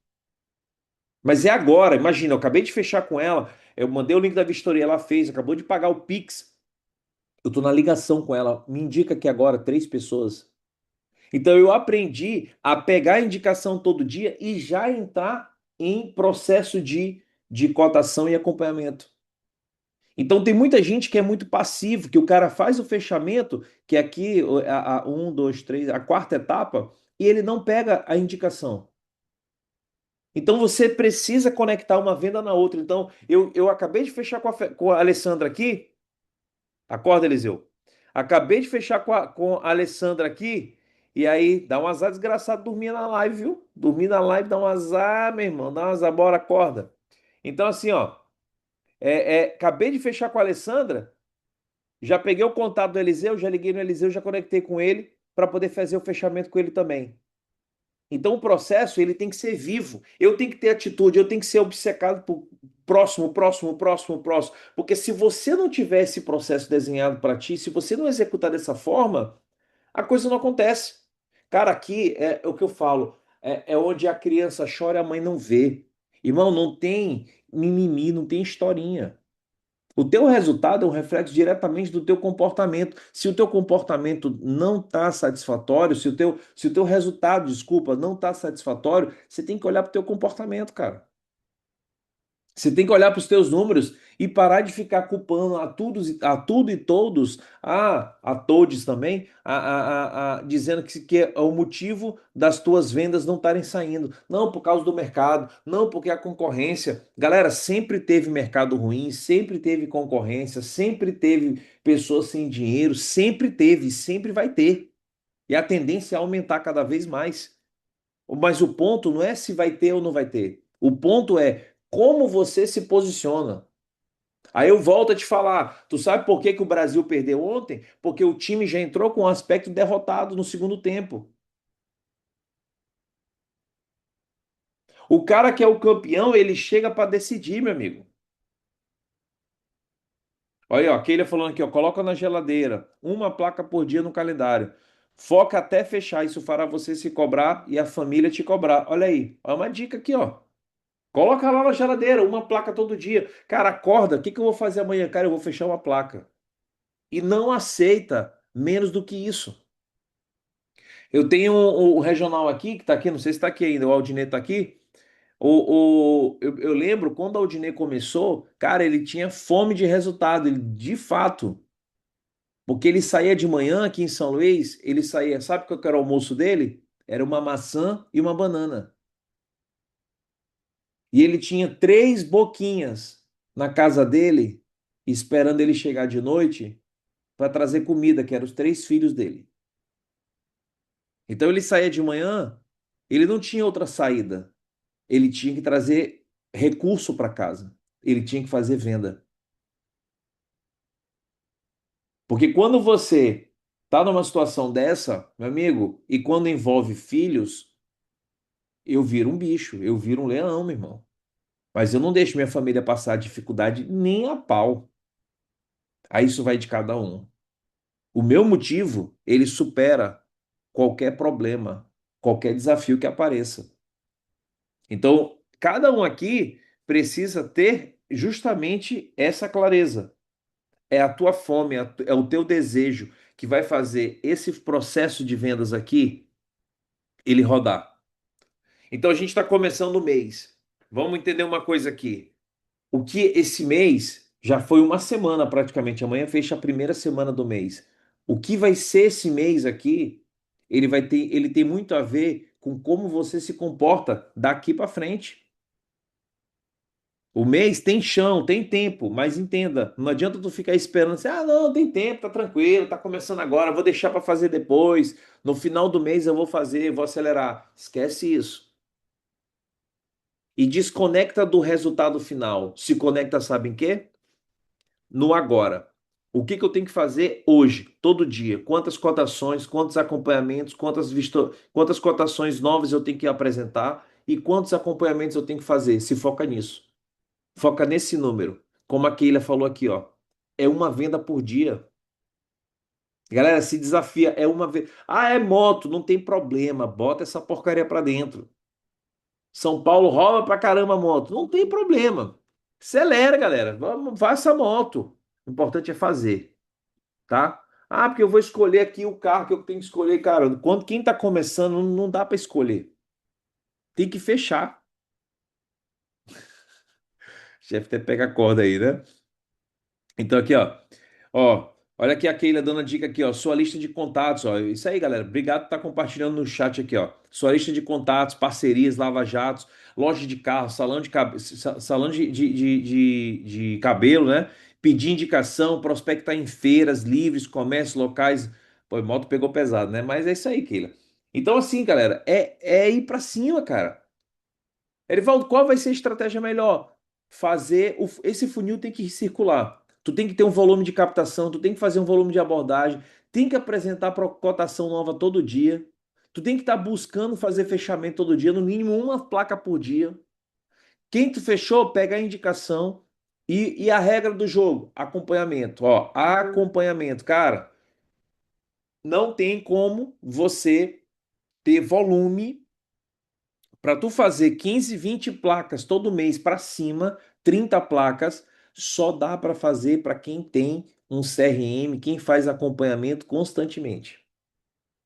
Mas é agora, imagina, eu acabei de fechar com ela, eu mandei o link da vistoria, ela fez, acabou de pagar o Pix, eu tô na ligação com ela, me indica aqui agora três pessoas. Então eu aprendi a pegar a indicação todo dia e já entrar em processo de cotação e acompanhamento. Então tem muita gente que é muito passivo, que o cara faz o fechamento, que é aqui um, dois, três, a quarta etapa, e ele não pega a indicação. Então você precisa conectar uma venda na outra. Então eu acabei de fechar com a Alessandra aqui. Acorda, Eliseu. Acabei de fechar com a Alessandra aqui. E aí dá um azar desgraçado dormir na live, viu? Dormir na live dá um azar, meu irmão. Dá um azar, bora, acorda. Então, assim, ó. Acabei de fechar com a Alessandra. Já peguei o contato do Eliseu, já liguei no Eliseu, já conectei com ele para poder fazer o fechamento com ele também. Então o processo ele tem que ser vivo. Eu tenho que ter atitude, eu tenho que ser obcecado por próximo, próximo, próximo, próximo. Porque se você não tiver esse processo desenhado para ti, se você não executar dessa forma, a coisa não acontece. Cara, aqui é o que eu falo, é onde a criança chora e a mãe não vê. Irmão, não tem mimimi, não tem historinha. O teu resultado é um reflexo diretamente do teu comportamento. Se o teu comportamento não está satisfatório, se o teu resultado, desculpa, não está satisfatório, você tem que olhar para o teu comportamento, cara. Você tem que olhar para os teus números e parar de ficar culpando a tudo e todos, a todos também, dizendo que é o motivo das tuas vendas não estarem saindo. Não por causa do mercado, não porque a concorrência. Galera, sempre teve mercado ruim, sempre teve concorrência, sempre teve pessoas sem dinheiro, sempre teve, e sempre vai ter. E a tendência é aumentar cada vez mais. Mas o ponto não é se vai ter ou não vai ter. O ponto é como você se posiciona. Aí eu volto a te falar, tu sabe por que que o Brasil perdeu ontem? Porque o time já entrou com um aspecto derrotado no segundo tempo. O cara que é o campeão, ele chega para decidir, meu amigo. Olha, ó, a Keila falando aqui, ó, coloca na geladeira, uma placa por dia no calendário. Foca até fechar, isso fará você se cobrar e a família te cobrar. Olha aí, olha uma dica aqui, ó. Coloca lá na geladeira, uma placa todo dia. Cara, acorda, o que que eu vou fazer amanhã? Cara, eu vou fechar uma placa. E não aceita menos do que isso. Eu tenho o regional aqui, que está aqui, não sei se está aqui ainda, o Aldinei está aqui. Eu lembro quando o Aldinei começou, cara, ele tinha fome de resultado, ele, de fato. Porque ele saía de manhã aqui em São Luís, ele saía, sabe qual que era o almoço dele? Era uma maçã e uma banana. E ele tinha três boquinhas na casa dele, esperando ele chegar de noite para trazer comida, que eram os três filhos dele. Então ele saía de manhã, ele não tinha outra saída. Ele tinha que trazer recurso para casa. Ele tinha que fazer venda. Porque quando você está numa situação dessa, meu amigo, e quando envolve filhos, eu viro um bicho, eu viro um leão, meu irmão. Mas eu não deixo minha família passar dificuldade nem a pau. Aí isso vai de cada um. O meu motivo, ele supera qualquer problema, qualquer desafio que apareça. Então, cada um aqui precisa ter justamente essa clareza. É a tua fome, é o teu desejo que vai fazer esse processo de vendas aqui ele rodar. Então, a gente está começando o mês. Vamos entender uma coisa aqui. O que esse mês já foi uma semana praticamente. Amanhã fecha a primeira semana do mês. O que vai ser esse mês aqui, ele tem muito a ver com como você se comporta daqui para frente. O mês tem chão, tem tempo, mas entenda, não adianta tu ficar esperando assim, ah, não, tem tempo, tá tranquilo, tá começando agora, vou deixar para fazer depois. No final do mês eu vou fazer, vou acelerar. Esquece isso. E desconecta do resultado final. Se conecta, sabe em quê? No agora. O que que eu tenho que fazer hoje, todo dia? Quantas cotações, quantos acompanhamentos, quantas cotações novas eu tenho que apresentar e quantos acompanhamentos eu tenho que fazer? Se foca nisso. Foca nesse número. Como a Keila falou aqui, ó. É uma venda por dia. Galera, se desafia, é uma vez. Ah, é moto, não tem problema. Bota essa porcaria pra dentro. São Paulo rouba pra caramba a moto. Não tem problema. Acelera, galera. Vamos, faça a moto. O importante é fazer, tá? Ah, porque eu vou escolher aqui o carro que eu tenho que escolher, cara. Quando quem tá começando, não dá pra escolher. Tem que fechar. O chefe até pega a corda aí, né? Então aqui, ó. Ó, olha aqui a Keila dando a dica aqui, ó. Sua lista de contatos, ó. Isso aí, galera. Obrigado por estar compartilhando no chat aqui, ó. Sua lista de contatos, parcerias, lava-jatos, loja de carro, salão de cabelo, né? Pedir indicação, prospectar em feiras, livres, comércios locais. Pô, a moto pegou pesado, né? Mas é isso aí, Keila. Então, assim, galera, é ir pra cima, cara. Erivaldo, qual vai ser a estratégia melhor? Esse funil tem que circular. Tu tem que ter um volume de captação, tu tem que fazer um volume de abordagem, tem que apresentar cotação nova todo dia. Tu tem que estar buscando fazer fechamento todo dia, no mínimo uma placa por dia. Quem tu fechou, pega a indicação e a regra do jogo, acompanhamento. Ó, acompanhamento, cara, não tem como você ter volume para tu fazer 15, 20 placas todo mês para cima, 30 placas, só dá para fazer para quem tem um CRM, quem faz acompanhamento constantemente.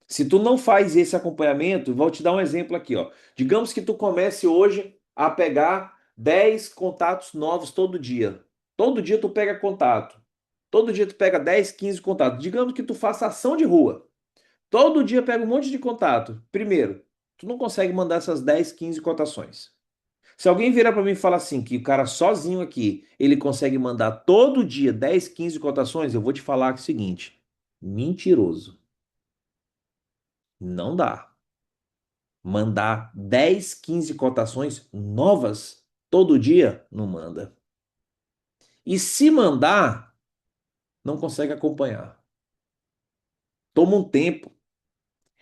Se tu não faz esse acompanhamento, vou te dar um exemplo aqui, ó. Digamos que tu comece hoje a pegar 10 contatos novos todo dia. Todo dia tu pega contato. Todo dia tu pega 10, 15 contatos. Digamos que tu faça ação de rua. Todo dia pega um monte de contato. Primeiro, tu não consegue mandar essas 10, 15 cotações. Se alguém virar para mim e falar assim, que o cara sozinho aqui, ele consegue mandar todo dia 10, 15 cotações, eu vou te falar o seguinte: mentiroso. Não dá. Mandar 10, 15 cotações novas todo dia, não manda. E se mandar, não consegue acompanhar. Toma um tempo.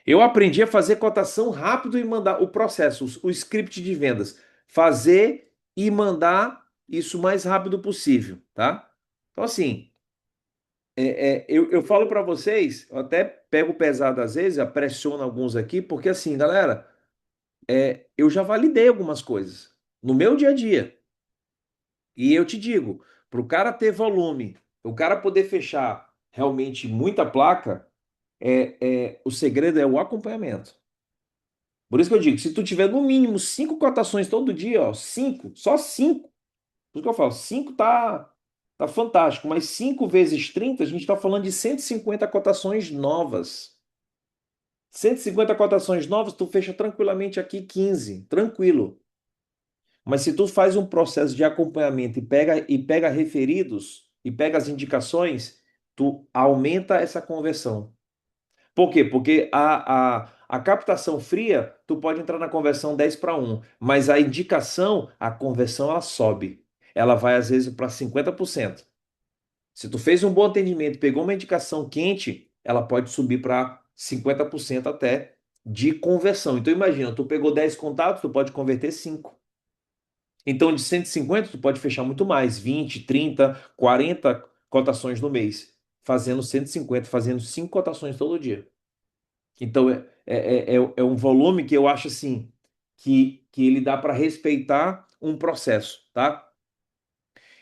Eu aprendi a fazer cotação rápido e mandar o processo, o script de vendas. Fazer e mandar isso o mais rápido possível, tá? Então, assim, eu falo para vocês, eu até pego pesado às vezes, eu pressiono alguns aqui, porque assim, galera, eu já validei algumas coisas no meu dia a dia. E eu te digo, para o cara ter volume, o cara poder fechar realmente muita placa, o segredo é o acompanhamento. Por isso que eu digo, se tu tiver no mínimo 5 cotações todo dia, ó, 5, só 5. Por isso que eu falo, 5 tá fantástico, mas 5 vezes 30, a gente está falando de 150 cotações novas. 150 cotações novas, tu fecha tranquilamente aqui 15, tranquilo. Mas se tu faz um processo de acompanhamento e pega referidos e pega as indicações, tu aumenta essa conversão. Por quê? Porque a captação fria, tu pode entrar na conversão 10 para 1, mas a indicação, a conversão ela sobe. Ela vai às vezes para 50%. Se tu fez um bom atendimento, pegou uma indicação quente, ela pode subir para 50% até de conversão. Então imagina, tu pegou 10 contatos, tu pode converter 5. Então de 150 tu pode fechar muito mais, 20, 30, 40 cotações no mês, fazendo 150, fazendo 5 cotações todo dia. Então é um volume que eu acho assim que ele dá para respeitar um processo, tá?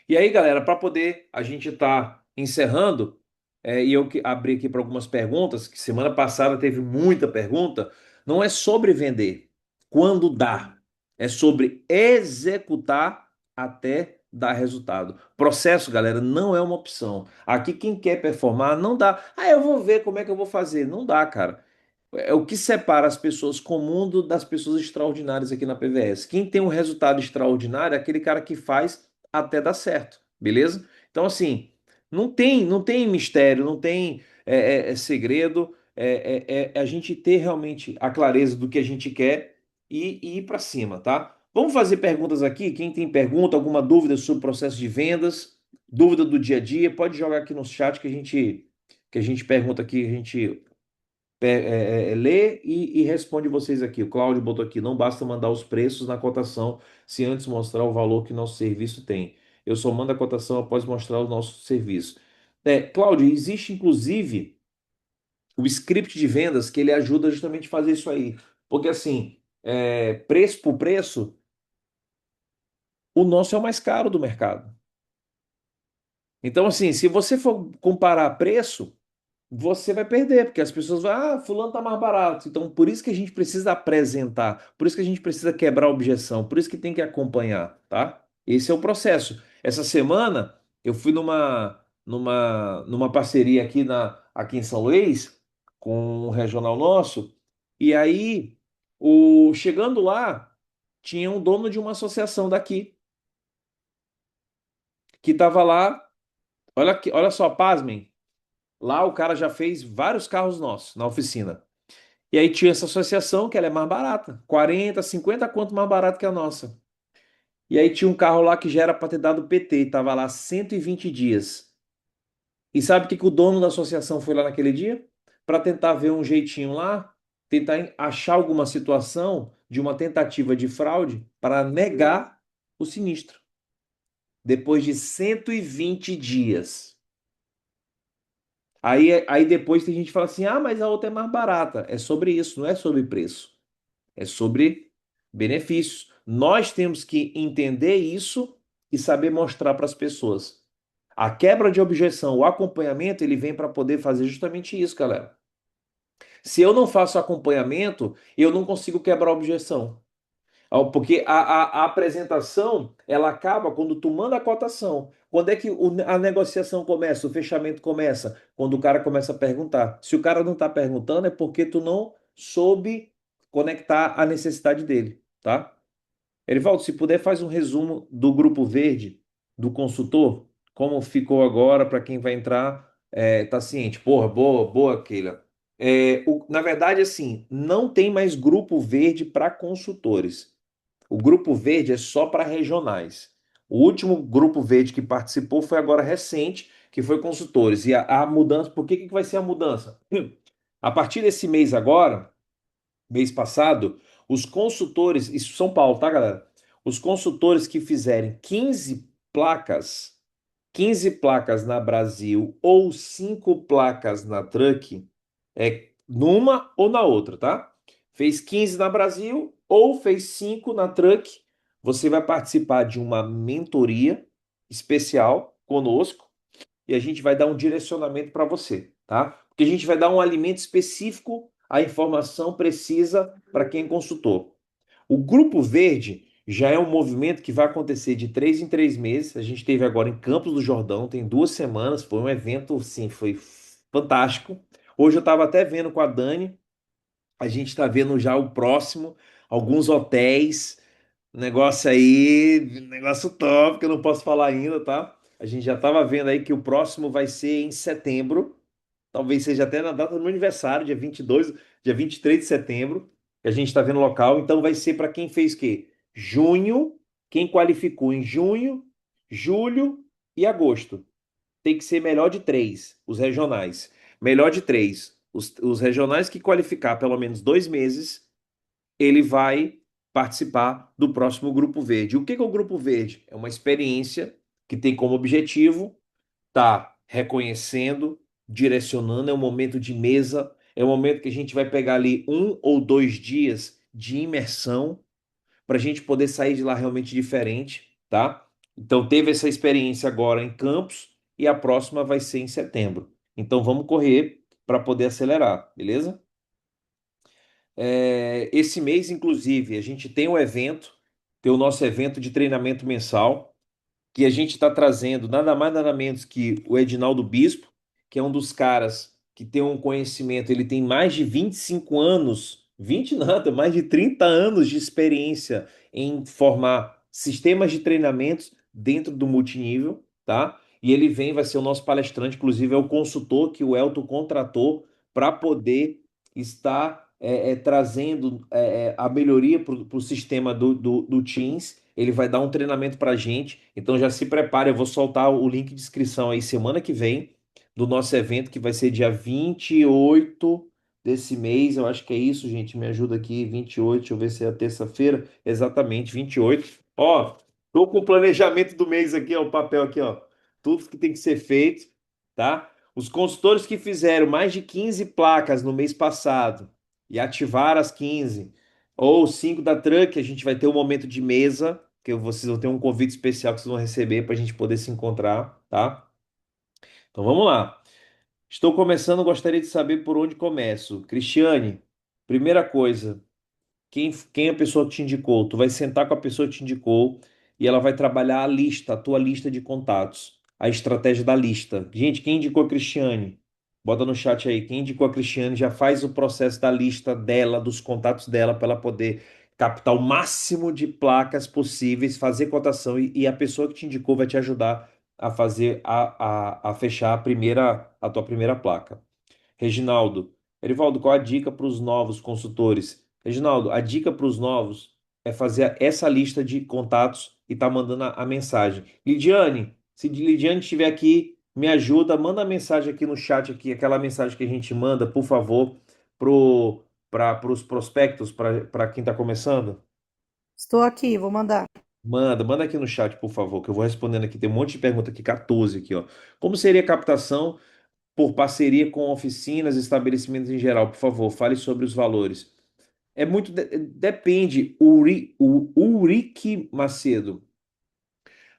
E aí, galera, para poder a gente estar encerrando, e eu que abri aqui para algumas perguntas, que semana passada teve muita pergunta, não é sobre vender quando dá, é sobre executar até dar resultado. Processo, galera, não é uma opção. Aqui quem quer performar não dá. Ah, eu vou ver como é que eu vou fazer. Não dá, cara. É o que separa as pessoas comuns das pessoas extraordinárias aqui na PVS. Quem tem um resultado extraordinário é aquele cara que faz até dar certo, beleza? Então, assim, não tem mistério, não tem segredo, é a gente ter realmente a clareza do que a gente quer e ir para cima, tá? Vamos fazer perguntas aqui. Quem tem pergunta, alguma dúvida sobre o processo de vendas, dúvida do dia a dia, pode jogar aqui no chat que a gente pergunta aqui, a gente lê e responde vocês aqui. O Cláudio botou aqui: não basta mandar os preços na cotação se antes mostrar o valor que nosso serviço tem. Eu só mando a cotação após mostrar o nosso serviço. Cláudio, existe inclusive o script de vendas que ele ajuda justamente a fazer isso aí. Porque assim, preço por preço, o nosso é o mais caro do mercado. Então, assim, se você for comparar preço, você vai perder, porque as pessoas vão, fulano tá mais barato. Então, por isso que a gente precisa apresentar, por isso que a gente precisa quebrar a objeção, por isso que tem que acompanhar, tá? Esse é o processo. Essa semana eu fui numa parceria aqui em São Luís com um regional nosso, e aí chegando lá tinha um dono de uma associação daqui que estava lá, olha só, pasmem. Lá o cara já fez vários carros nossos na oficina. E aí tinha essa associação que ela é mais barata, 40, 50 quanto mais barato que a nossa. E aí tinha um carro lá que já era para ter dado PT, e tava lá 120 dias. E sabe o que que o dono da associação foi lá naquele dia? Para tentar ver um jeitinho lá, tentar achar alguma situação de uma tentativa de fraude para negar o sinistro. Depois de 120 dias. Aí depois tem gente que fala assim: mas a outra é mais barata. É sobre isso, não é sobre preço. É sobre benefícios. Nós temos que entender isso e saber mostrar para as pessoas. A quebra de objeção, o acompanhamento, ele vem para poder fazer justamente isso, galera. Se eu não faço acompanhamento, eu não consigo quebrar a objeção. Porque a apresentação, ela acaba quando tu manda a cotação. Quando é que a negociação começa, o fechamento começa? Quando o cara começa a perguntar. Se o cara não está perguntando, é porque tu não soube conectar a necessidade dele, tá? Erivaldo, se puder, faz um resumo do Grupo Verde, do consultor, como ficou agora para quem vai entrar, tá ciente. Porra, boa, boa, Keila. Na verdade, assim, não tem mais Grupo Verde para consultores. O Grupo Verde é só para regionais. O último Grupo Verde que participou foi agora recente, que foi consultores. E a mudança, por que que vai ser a mudança? A partir desse mês agora, mês passado, os consultores, isso São Paulo, tá, galera? Os consultores que fizerem 15 placas na Brasil ou 5 placas na Truck, numa ou na outra, tá? Fez 15 na Brasil ou fez 5 na Truck, você vai participar de uma mentoria especial conosco e a gente vai dar um direcionamento para você, tá? Porque a gente vai dar um alimento específico, a informação precisa para quem é consultor. O Grupo Verde já é um movimento que vai acontecer de 3 em 3 meses. A gente teve agora em Campos do Jordão, tem 2 semanas, foi um evento, sim, foi fantástico. Hoje eu estava até vendo com a Dani, a gente está vendo já o próximo, alguns hotéis, negócio aí, negócio top, que eu não posso falar ainda, tá? A gente já estava vendo aí que o próximo vai ser em setembro, talvez seja até na data do meu aniversário, dia 22, dia 23 de setembro, que a gente está vendo o local. Então vai ser para quem fez o quê? Junho, quem qualificou em junho, julho e agosto. Tem que ser melhor de três, os regionais. Melhor de três. Os regionais que qualificar pelo menos 2 meses, ele vai participar do próximo Grupo Verde. O que é o Grupo Verde? É uma experiência que tem como objetivo estar reconhecendo, direcionando, é um momento de mesa, é um momento que a gente vai pegar ali 1 ou 2 dias de imersão para a gente poder sair de lá realmente diferente, tá? Então teve essa experiência agora em Campos e a próxima vai ser em setembro. Então vamos correr para poder acelerar, beleza? Esse mês, inclusive, a gente tem um evento, tem o nosso evento de treinamento mensal, que a gente está trazendo nada mais nada menos que o Edinaldo Bispo, que é um dos caras que tem um conhecimento, ele tem mais de 25 anos, 20 nada, mais de 30 anos de experiência em formar sistemas de treinamentos dentro do multinível, tá? E ele vem, vai ser o nosso palestrante, inclusive é o consultor que o Elton contratou para poder estar trazendo a melhoria para o sistema do Teams. Ele vai dar um treinamento para a gente, então já se prepare. Eu vou soltar o link de inscrição aí semana que vem do nosso evento, que vai ser dia 28 desse mês. Eu acho que é isso, gente. Me ajuda aqui, 28. Deixa eu ver se é a terça-feira. Exatamente, 28. Ó, tô com o planejamento do mês aqui, ó, o papel aqui, ó. Tudo que tem que ser feito, tá? Os consultores que fizeram mais de 15 placas no mês passado e ativaram as 15, ou 5 da Truck, a gente vai ter um momento de mesa, que vocês vão ter um convite especial que vocês vão receber para a gente poder se encontrar, tá? Então vamos lá. Estou começando, gostaria de saber por onde começo. Cristiane, primeira coisa, quem é a pessoa que te indicou? Tu vai sentar com a pessoa que te indicou e ela vai trabalhar a lista, a tua lista de contatos, a estratégia da lista. Gente, quem indicou a Cristiane? Bota no chat aí. Quem indicou a Cristiane já faz o processo da lista dela, dos contatos dela, para ela poder captar o máximo de placas possíveis, fazer cotação e a pessoa que te indicou vai te ajudar a fazer a fechar a tua primeira placa. Reginaldo, Erivaldo, qual a dica para os novos consultores? Reginaldo, a dica para os novos é fazer essa lista de contatos e tá mandando a mensagem. Lidiane, se Lidiane estiver aqui, me ajuda, manda a mensagem aqui no chat aqui, aquela mensagem que a gente manda, por favor, para os prospectos, para quem está começando. Estou aqui, vou mandar. Manda aqui no chat, por favor, que eu vou respondendo aqui. Tem um monte de pergunta aqui, 14 aqui, ó. Como seria a captação por parceria com oficinas, estabelecimentos em geral? Por favor, fale sobre os valores. É muito depende. O Ulrich Macedo.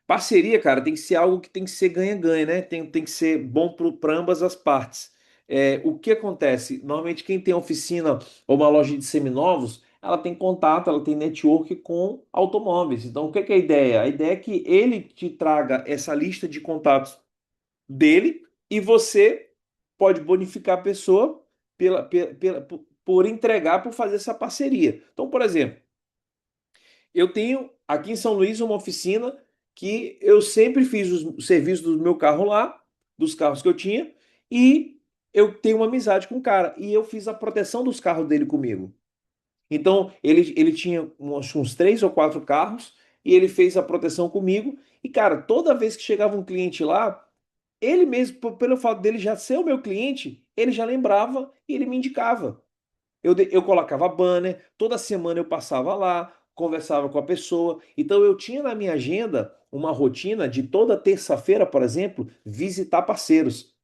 Parceria, cara, tem que ser algo que tem que ser ganha-ganha, né? Tem que ser bom para ambas as partes. O que acontece? Normalmente, quem tem oficina ou uma loja de seminovos, ela tem contato, ela tem network com automóveis. Então, o que é a ideia? A ideia é que ele te traga essa lista de contatos dele e você pode bonificar a pessoa por entregar, por fazer essa parceria. Então, por exemplo, eu tenho aqui em São Luís uma oficina que eu sempre fiz os serviços do meu carro lá, dos carros que eu tinha, e eu tenho uma amizade com o cara. E eu fiz a proteção dos carros dele comigo. Então, ele tinha uns 3 ou 4 carros e ele fez a proteção comigo. E, cara, toda vez que chegava um cliente lá, ele mesmo, pelo fato dele já ser o meu cliente, ele já lembrava e ele me indicava. Eu colocava banner, toda semana eu passava lá, conversava com a pessoa. Então eu tinha na minha agenda uma rotina de toda terça-feira, por exemplo, visitar parceiros.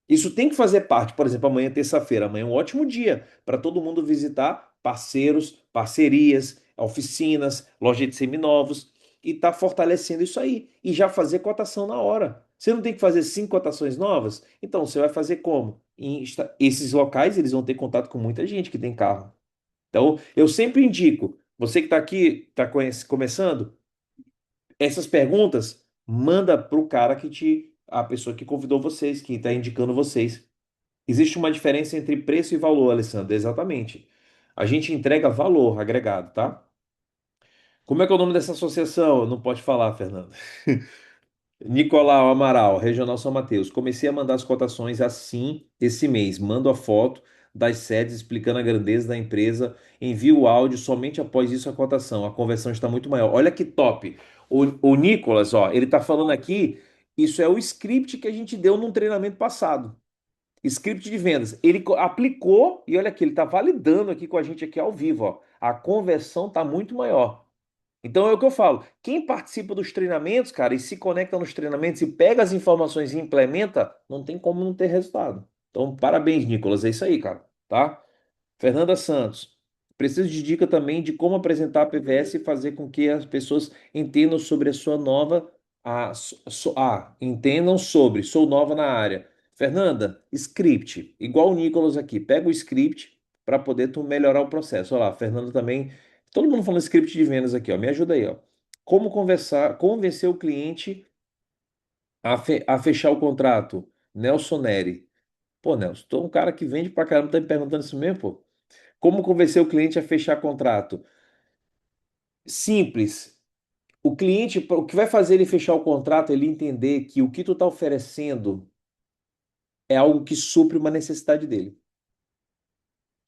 Isso tem que fazer parte. Por exemplo, amanhã é terça-feira, amanhã é um ótimo dia para todo mundo visitar parceiros, parcerias, oficinas, loja de seminovos e tá fortalecendo isso aí e já fazer cotação na hora. Você não tem que fazer 5 cotações novas? Então você vai fazer como? Esses locais eles vão ter contato com muita gente que tem carro. Então eu sempre indico, você que está aqui, está começando, essas perguntas manda para o cara a pessoa que convidou vocês, que está indicando vocês. Existe uma diferença entre preço e valor, Alessandro. Exatamente. A gente entrega valor agregado, tá? Como é que é o nome dessa associação? Não pode falar, Fernando. Nicolau Amaral, Regional São Mateus. Comecei a mandar as cotações assim esse mês. Mando a foto das sedes explicando a grandeza da empresa. Envio o áudio somente após isso a cotação. A conversão está muito maior. Olha que top. O Nicolas, ó, ele está falando aqui. Isso é o script que a gente deu num treinamento passado. Script de vendas. Ele aplicou e olha aqui, ele está validando aqui com a gente aqui ao vivo, ó. A conversão está muito maior. Então é o que eu falo. Quem participa dos treinamentos, cara, e se conecta nos treinamentos e pega as informações e implementa, não tem como não ter resultado. Então, parabéns, Nicolas. É isso aí, cara. Tá? Fernanda Santos. Preciso de dica também de como apresentar a PVS e fazer com que as pessoas entendam sobre a sua nova. Entendam sobre. Sou nova na área. Fernanda, script. Igual o Nicolas aqui. Pega o script para poder tu melhorar o processo. Olha lá, Fernanda também. Todo mundo falando script de vendas aqui, ó. Me ajuda aí, ó. Como conversar, convencer o cliente a fechar o contrato? Nelson Neri. Pô, Nelson, tu é um cara que vende pra caramba, tá me perguntando isso mesmo, pô? Como convencer o cliente a fechar contrato? Simples. O cliente, o que vai fazer ele fechar o contrato é ele entender que o que tu está oferecendo é algo que supre uma necessidade dele.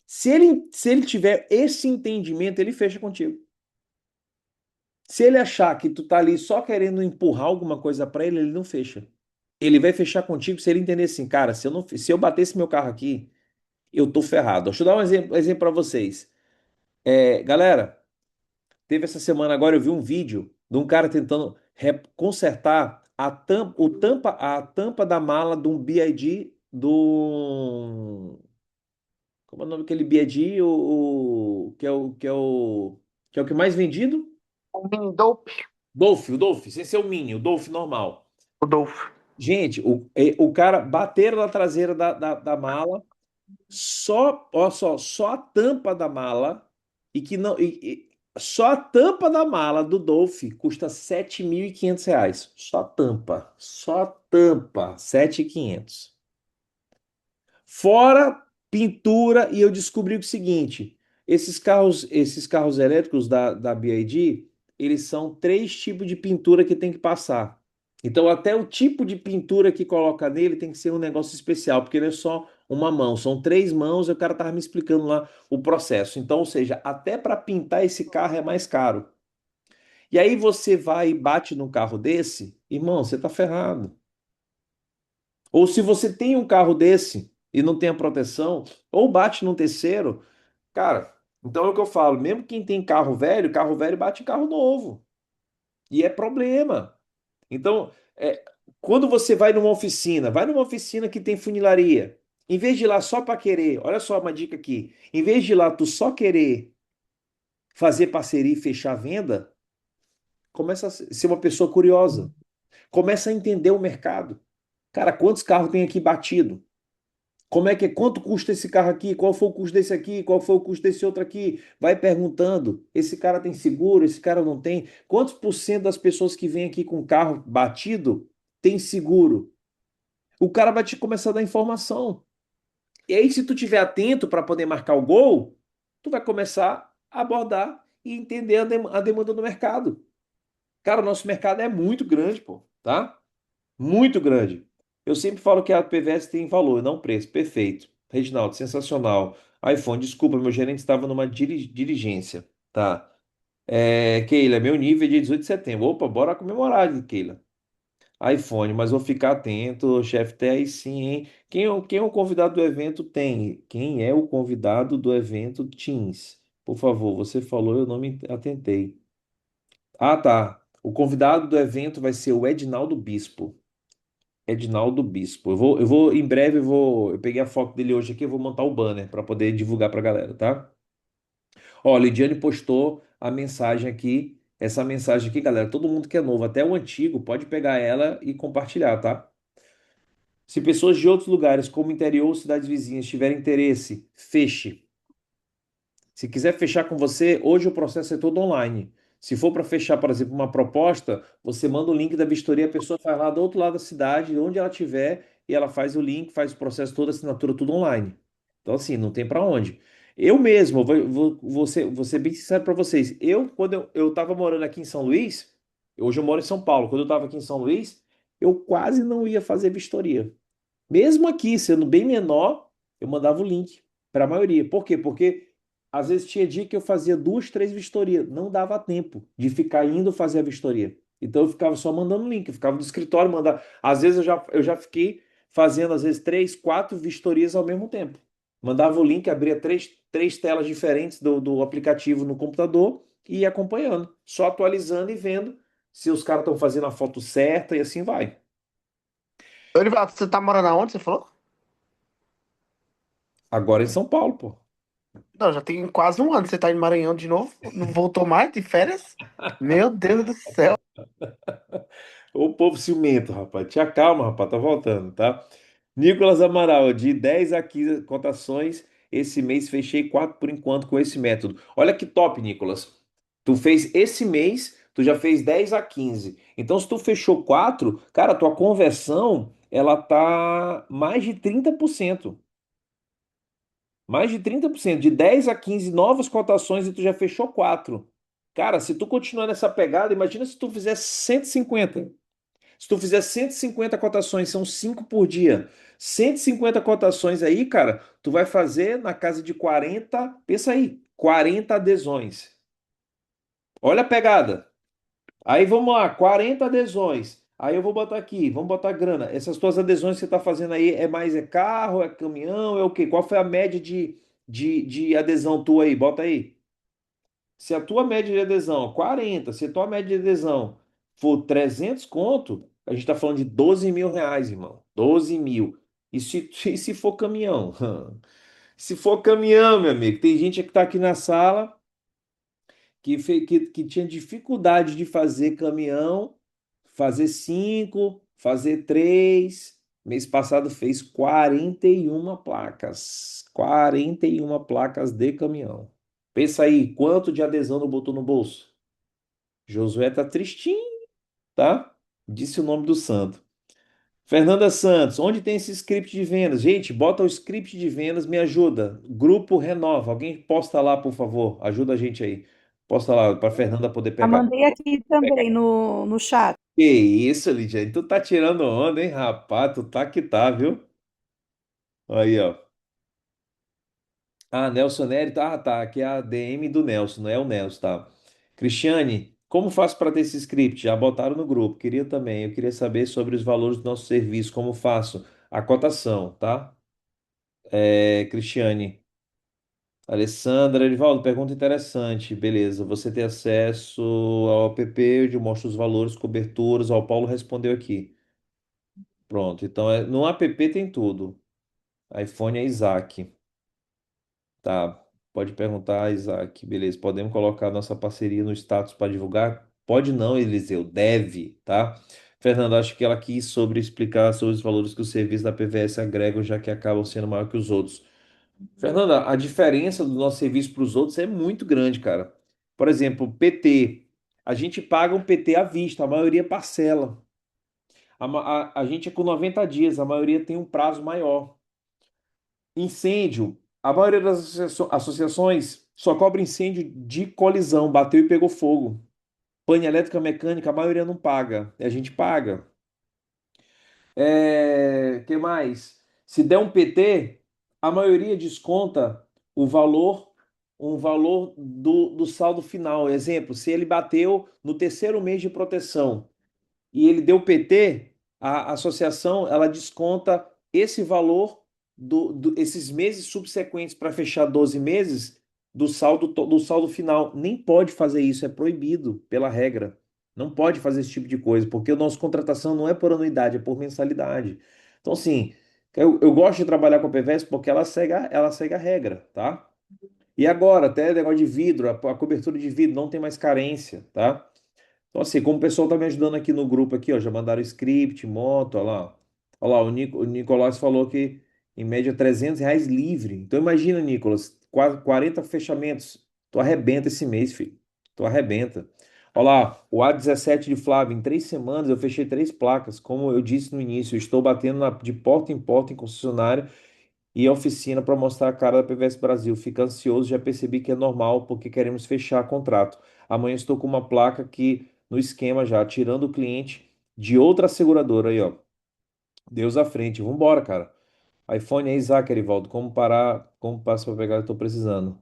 Se ele tiver esse entendimento, ele fecha contigo. Se ele achar que tu tá ali só querendo empurrar alguma coisa para ele, ele não fecha. Ele vai fechar contigo se ele entender assim, cara, se eu bater esse meu carro aqui, eu tô ferrado. Deixa eu dar um exemplo para vocês. Galera, teve essa semana agora, eu vi um vídeo de um cara tentando consertar a tampa da mala de um BID do. Como é o nome daquele BID? Que é o que mais vendido? O mini dope, O Dolph, sem ser o Mini, o Dolph normal. Rodolfo. Gente, o cara bateram na traseira da mala, ó só a tampa da mala, e que não. Só a tampa da mala do Dolph custa R$ 7.500. Só a tampa. Só a tampa. 7.500. Fora pintura, e eu descobri o seguinte: esses carros elétricos da BYD, eles são três tipos de pintura que tem que passar. Então, até o tipo de pintura que coloca nele tem que ser um negócio especial, porque ele é só uma mão, são três mãos, e o cara tava me explicando lá o processo. Então, ou seja, até para pintar esse carro é mais caro. E aí você vai e bate num carro desse, irmão, você tá ferrado. Ou se você tem um carro desse e não tem a proteção, ou bate num terceiro, cara, então é o que eu falo, mesmo quem tem carro velho bate em carro novo. E é problema. Então, quando você vai numa oficina que tem funilaria, em vez de ir lá só para querer, olha só uma dica aqui, em vez de ir lá tu só querer fazer parceria e fechar a venda, começa a ser uma pessoa curiosa, começa a entender o mercado. Cara, quantos carros tem aqui batido? Quanto custa esse carro aqui? Qual foi o custo desse aqui? Qual foi o custo desse outro aqui? Vai perguntando. Esse cara tem seguro? Esse cara não tem? Quantos por cento das pessoas que vêm aqui com carro batido tem seguro? O cara vai te começar a dar informação. E aí, se tu tiver atento para poder marcar o gol, tu vai começar a abordar e entender a demanda do mercado. Cara, o nosso mercado é muito grande, pô, tá? Muito grande. Eu sempre falo que a PVS tem valor, não preço. Perfeito. Reginaldo, sensacional. iPhone, desculpa, meu gerente estava numa diligência. Tá. Keila, meu nível é dia 18 de setembro. Opa, bora comemorar, Keila. iPhone, mas vou ficar atento, chefe. Tem aí sim, hein? Quem é o convidado do evento tem? Quem é o convidado do evento Teams? Por favor, você falou, eu não me atentei. Ah, tá. O convidado do evento vai ser o Edinaldo Bispo. Edinaldo Bispo. Em breve eu peguei a foto dele hoje aqui, eu vou montar o banner para poder divulgar para a galera, tá? Ó, a Lidiane postou a mensagem aqui, essa mensagem aqui, galera, todo mundo que é novo, até o antigo, pode pegar ela e compartilhar, tá? Se pessoas de outros lugares, como interior ou cidades vizinhas, tiverem interesse, feche. Se quiser fechar com você, hoje o processo é todo online. Se for para fechar, por exemplo, uma proposta, você manda o link da vistoria, a pessoa faz lá do outro lado da cidade, onde ela estiver, e ela faz o link, faz o processo todo, a assinatura, tudo online. Então, assim, não tem para onde. Eu mesmo, vou ser bem sincero para vocês. Quando eu estava morando aqui em São Luís, hoje eu moro em São Paulo, quando eu estava aqui em São Luís, eu quase não ia fazer vistoria. Mesmo aqui, sendo bem menor, eu mandava o link para a maioria. Por quê? Porque às vezes tinha dia que eu fazia duas, três vistorias. Não dava tempo de ficar indo fazer a vistoria. Então eu ficava só mandando link. Eu ficava no escritório, mandava. Às vezes eu já fiquei fazendo, às vezes, três, quatro vistorias ao mesmo tempo. Mandava o link, abria três telas diferentes do aplicativo no computador e ia acompanhando. Só atualizando e vendo se os caras estão fazendo a foto certa e assim vai. Orivaldo, você tá morando aonde, você falou? Agora em São Paulo, pô. Não, já tem quase um ano. Você tá em Maranhão de novo? Não voltou mais de férias? Meu Deus do céu. O povo ciumento, rapaz. Te acalma, rapaz, tá voltando, tá? Nicolas Amaral, de 10 a 15 cotações, esse mês fechei 4 por enquanto com esse método. Olha que top, Nicolas. Tu fez esse mês, tu já fez 10 a 15. Então, se tu fechou 4, cara, tua conversão, ela tá mais de 30%. Mais de 30%. De 10 a 15 novas cotações e tu já fechou 4. Cara, se tu continuar nessa pegada, imagina se tu fizer 150. Se tu fizer 150 cotações, são 5 por dia. 150 cotações aí, cara, tu vai fazer na casa de 40, pensa aí, 40 adesões. Olha a pegada. Aí vamos lá, 40 adesões. Aí eu vou botar aqui, vamos botar grana. Essas tuas adesões que você está fazendo aí é carro, é caminhão, é o quê? Qual foi a média de adesão tua aí? Bota aí. Se a tua média de adesão é 40, se a tua média de adesão for 300 conto, a gente está falando de 12 mil reais, irmão. 12 mil. E se, e se for caminhão? Se for caminhão, meu amigo, tem gente que está aqui na sala que tinha dificuldade de fazer caminhão, fazer cinco, fazer três. Mês passado fez 41 placas. 41 placas de caminhão. Pensa aí, quanto de adesão não botou no bolso? Josué tá tristinho, tá? Disse o nome do santo. Fernanda Santos, onde tem esse script de vendas? Gente, bota o script de vendas, me ajuda. Grupo Renova. Alguém posta lá, por favor. Ajuda a gente aí. Posta lá para Fernanda poder Já pegar. mandei aqui também no chat. Que isso, Lidiane? Tu tá tirando onda, hein, rapaz? Tu tá que tá, viu? Aí, ó. Ah, Nelson Nery. Ah, tá. Aqui é a DM do Nelson, não é o Nelson, tá? Cristiane, como faço para ter esse script? Já botaram no grupo. Queria também. Eu queria saber sobre os valores do nosso serviço. Como faço? A cotação, tá? Cristiane. Alessandra, Edivaldo, pergunta interessante. Beleza, você tem acesso ao app, onde mostra os valores, coberturas. Ó, o Paulo respondeu aqui. Pronto, então no app tem tudo. iPhone é Isaac. Tá, pode perguntar, Isaac. Beleza, podemos colocar nossa parceria no status para divulgar? Pode não, Eliseu, deve, tá? Fernando, acho que ela quis explicar sobre os valores que o serviço da PVS agrega, já que acabam sendo maior que os outros. Fernanda, a diferença do nosso serviço para os outros é muito grande, cara. Por exemplo, PT. A gente paga um PT à vista, a maioria parcela. A gente é com 90 dias, a maioria tem um prazo maior. Incêndio. A maioria das associações só cobra incêndio de colisão, bateu e pegou fogo. Pane elétrica mecânica, a maioria não paga. E a gente paga. Que mais? Se der um PT, a maioria desconta o valor, um valor do saldo final. Exemplo, se ele bateu no terceiro mês de proteção e ele deu PT, a associação ela desconta esse valor esses meses subsequentes para fechar 12 meses do saldo final. Nem pode fazer isso, é proibido pela regra. Não pode fazer esse tipo de coisa, porque a nossa contratação não é por anuidade, é por mensalidade. Então, assim, eu gosto de trabalhar com a PVS porque ela segue a regra, tá? E agora, até negócio de vidro, a cobertura de vidro não tem mais carência, tá? Então, assim, como o pessoal tá me ajudando aqui no grupo aqui, ó, já mandaram script, moto, ó lá. Ó lá, o Nicolás falou que em média R$ 300 livre. Então imagina, Nicolas, 40 fechamentos. Tu arrebenta esse mês, filho. Tu arrebenta. Ó lá, o A17 de Flávio, em 3 semanas eu fechei 3 placas. Como eu disse no início, eu estou batendo de porta em porta em concessionária e oficina para mostrar a cara da PVS Brasil. Fica ansioso, já percebi que é normal porque queremos fechar contrato. Amanhã estou com uma placa que no esquema já, tirando o cliente de outra seguradora aí, ó. Deus à frente. Vambora, cara. iPhone é Isaac, Erivaldo. Como passa para pegar? Eu tô precisando.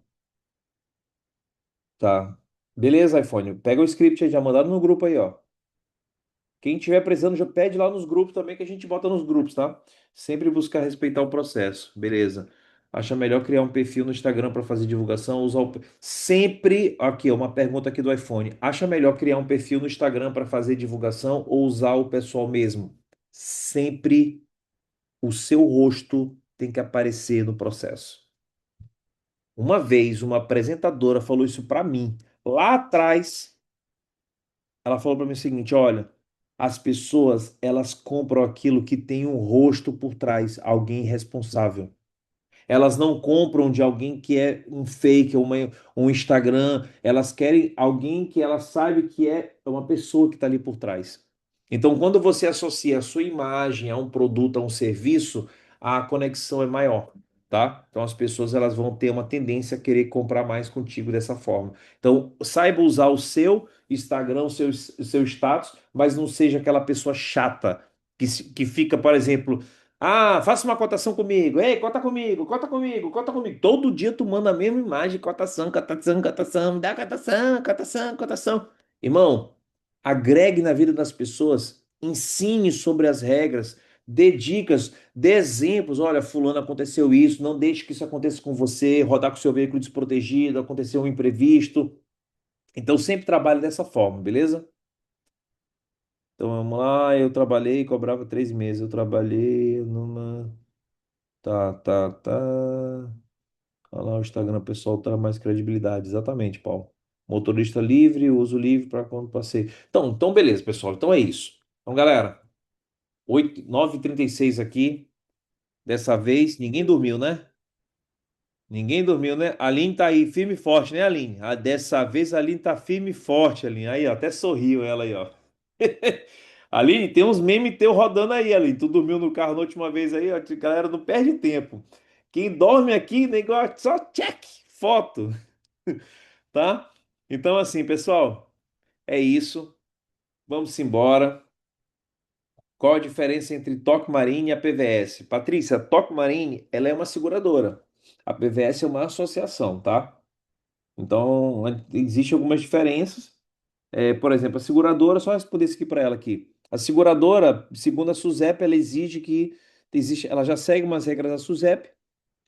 Tá. Beleza, iPhone. Pega o script aí, já mandaram no grupo aí, ó. Quem tiver precisando, já pede lá nos grupos também, que a gente bota nos grupos, tá? Sempre buscar respeitar o processo. Beleza. Acha melhor criar um perfil no Instagram para fazer divulgação? Sempre. Aqui, ó, uma pergunta aqui do iPhone. Acha melhor criar um perfil no Instagram para fazer divulgação ou usar o pessoal mesmo? Sempre o seu rosto tem que aparecer no processo. Uma vez, uma apresentadora falou isso para mim, lá atrás. Ela falou para mim o seguinte: olha, as pessoas elas compram aquilo que tem um rosto por trás, alguém responsável. Elas não compram de alguém que é um fake, um Instagram. Elas querem alguém que ela sabe que é uma pessoa que está ali por trás. Então, quando você associa a sua imagem a um produto, a um serviço, a conexão é maior. tá? Então as pessoas elas vão ter uma tendência a querer comprar mais contigo dessa forma. Então saiba usar o seu Instagram, o seu status, mas não seja aquela pessoa chata que fica, por exemplo, faça uma cotação comigo, ei, cota comigo, cota comigo, cota comigo. Todo dia tu manda a mesma imagem, cotação, cotação, cotação, me dá cotação, cotação, cotação. Irmão, agregue na vida das pessoas, ensine sobre as regras, dê dicas, dê exemplos. Olha, fulano, aconteceu isso, não deixe que isso aconteça com você, rodar com o seu veículo desprotegido, aconteceu um imprevisto. Então sempre trabalhe dessa forma, beleza? Então vamos lá, eu trabalhei, cobrava 3 meses, eu trabalhei numa. Tá, tá, tá. Olha lá, o Instagram pessoal terá mais credibilidade. Exatamente, Paulo. Motorista livre, uso livre para quando passei. Então, beleza, pessoal. Então é isso. Então, galera, 9h36 aqui. Dessa vez, ninguém dormiu, né? Ninguém dormiu, né? A Aline tá aí, firme e forte, né, Aline? Dessa vez a Aline tá firme e forte, Aline. Aí, ó, até sorriu ela aí, ó. Aline, tem uns memes teu rodando aí, Aline. Tu dormiu no carro na última vez aí, ó. Galera, não perde tempo. Quem dorme aqui, negócio, só check, foto, tá? Então, assim, pessoal, é isso. Vamos embora. Qual a diferença entre Toque Marine e a PVS? Patrícia, a Toque Marine, ela é uma seguradora. A PVS é uma associação, tá? Então, existem algumas diferenças. Por exemplo, a seguradora, só responder isso aqui para ela aqui. A seguradora, segundo a SUSEP, ela exige que ela já segue umas regras da SUSEP,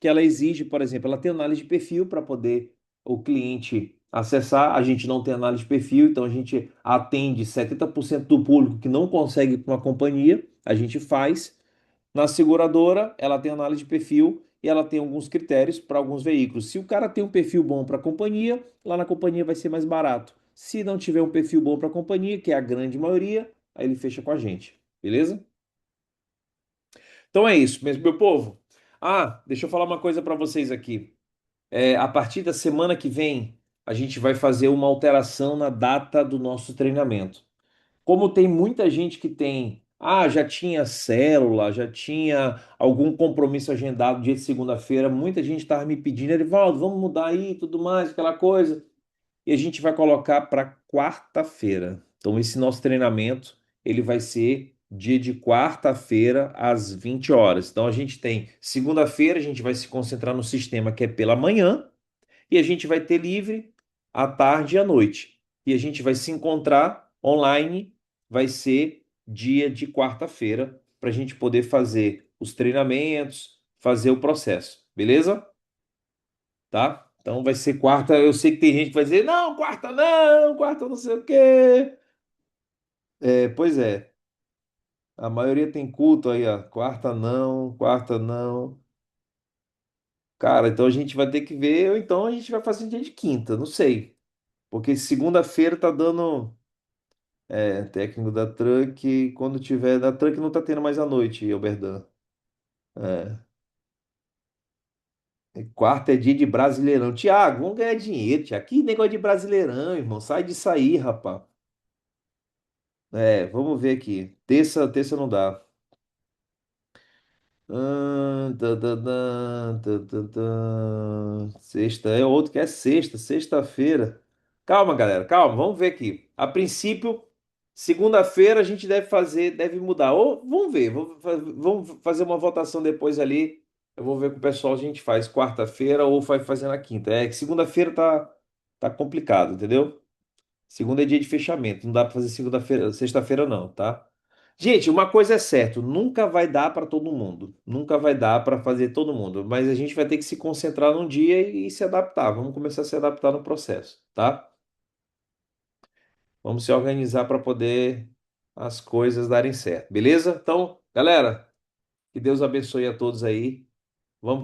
que ela exige, por exemplo, ela tem análise de perfil para poder o cliente acessar. A gente não tem análise de perfil, então a gente atende 70% do público que não consegue ir para uma companhia, a gente faz. Na seguradora, ela tem análise de perfil e ela tem alguns critérios para alguns veículos. Se o cara tem um perfil bom para a companhia, lá na companhia vai ser mais barato. Se não tiver um perfil bom para a companhia, que é a grande maioria, aí ele fecha com a gente, beleza? Então é isso, meu povo. Deixa eu falar uma coisa para vocês aqui. A partir da semana que vem, a gente vai fazer uma alteração na data do nosso treinamento. Como tem muita gente que já tinha célula, já tinha algum compromisso agendado dia de segunda-feira, muita gente estava me pedindo, Erivaldo, vamos mudar aí, e tudo mais, aquela coisa. E a gente vai colocar para quarta-feira. Então esse nosso treinamento, ele vai ser dia de quarta-feira às 20 horas. Então a gente tem segunda-feira, a gente vai se concentrar no sistema que é pela manhã, e a gente vai ter livre à tarde e à noite. E a gente vai se encontrar online, vai ser dia de quarta-feira, para a gente poder fazer os treinamentos, fazer o processo, beleza? Tá? Então vai ser quarta. Eu sei que tem gente que vai dizer, não, quarta não sei o quê. Pois é, a maioria tem culto aí, ó. Quarta não, quarta não. Cara, então a gente vai ter que ver, ou então a gente vai fazer dia de quinta, não sei. Porque segunda-feira tá dando técnico da Truck. Quando tiver da Truck não tá tendo mais à noite, Oberdan. É. Quarta é dia de Brasileirão. Tiago, vamos ganhar dinheiro, Tiago. Que negócio de Brasileirão, irmão. Sai disso aí, rapaz. Vamos ver aqui. Terça não dá. Sexta é outro que é sexta, sexta-feira. Calma, galera, calma, vamos ver aqui. A princípio, segunda-feira a gente deve mudar. Ou vamos ver, vamos fazer uma votação depois ali. Eu vou ver com o pessoal, a gente faz quarta-feira ou vai fazer na quinta. É que segunda-feira tá complicado, entendeu? Segunda é dia de fechamento, não dá para fazer segunda-feira, sexta-feira não, tá? Gente, uma coisa é certa, nunca vai dar para todo mundo, nunca vai dar para fazer todo mundo, mas a gente vai ter que se concentrar num dia e se adaptar. Vamos começar a se adaptar no processo, tá? Vamos se organizar para poder as coisas darem certo, beleza? Então, galera, que Deus abençoe a todos aí.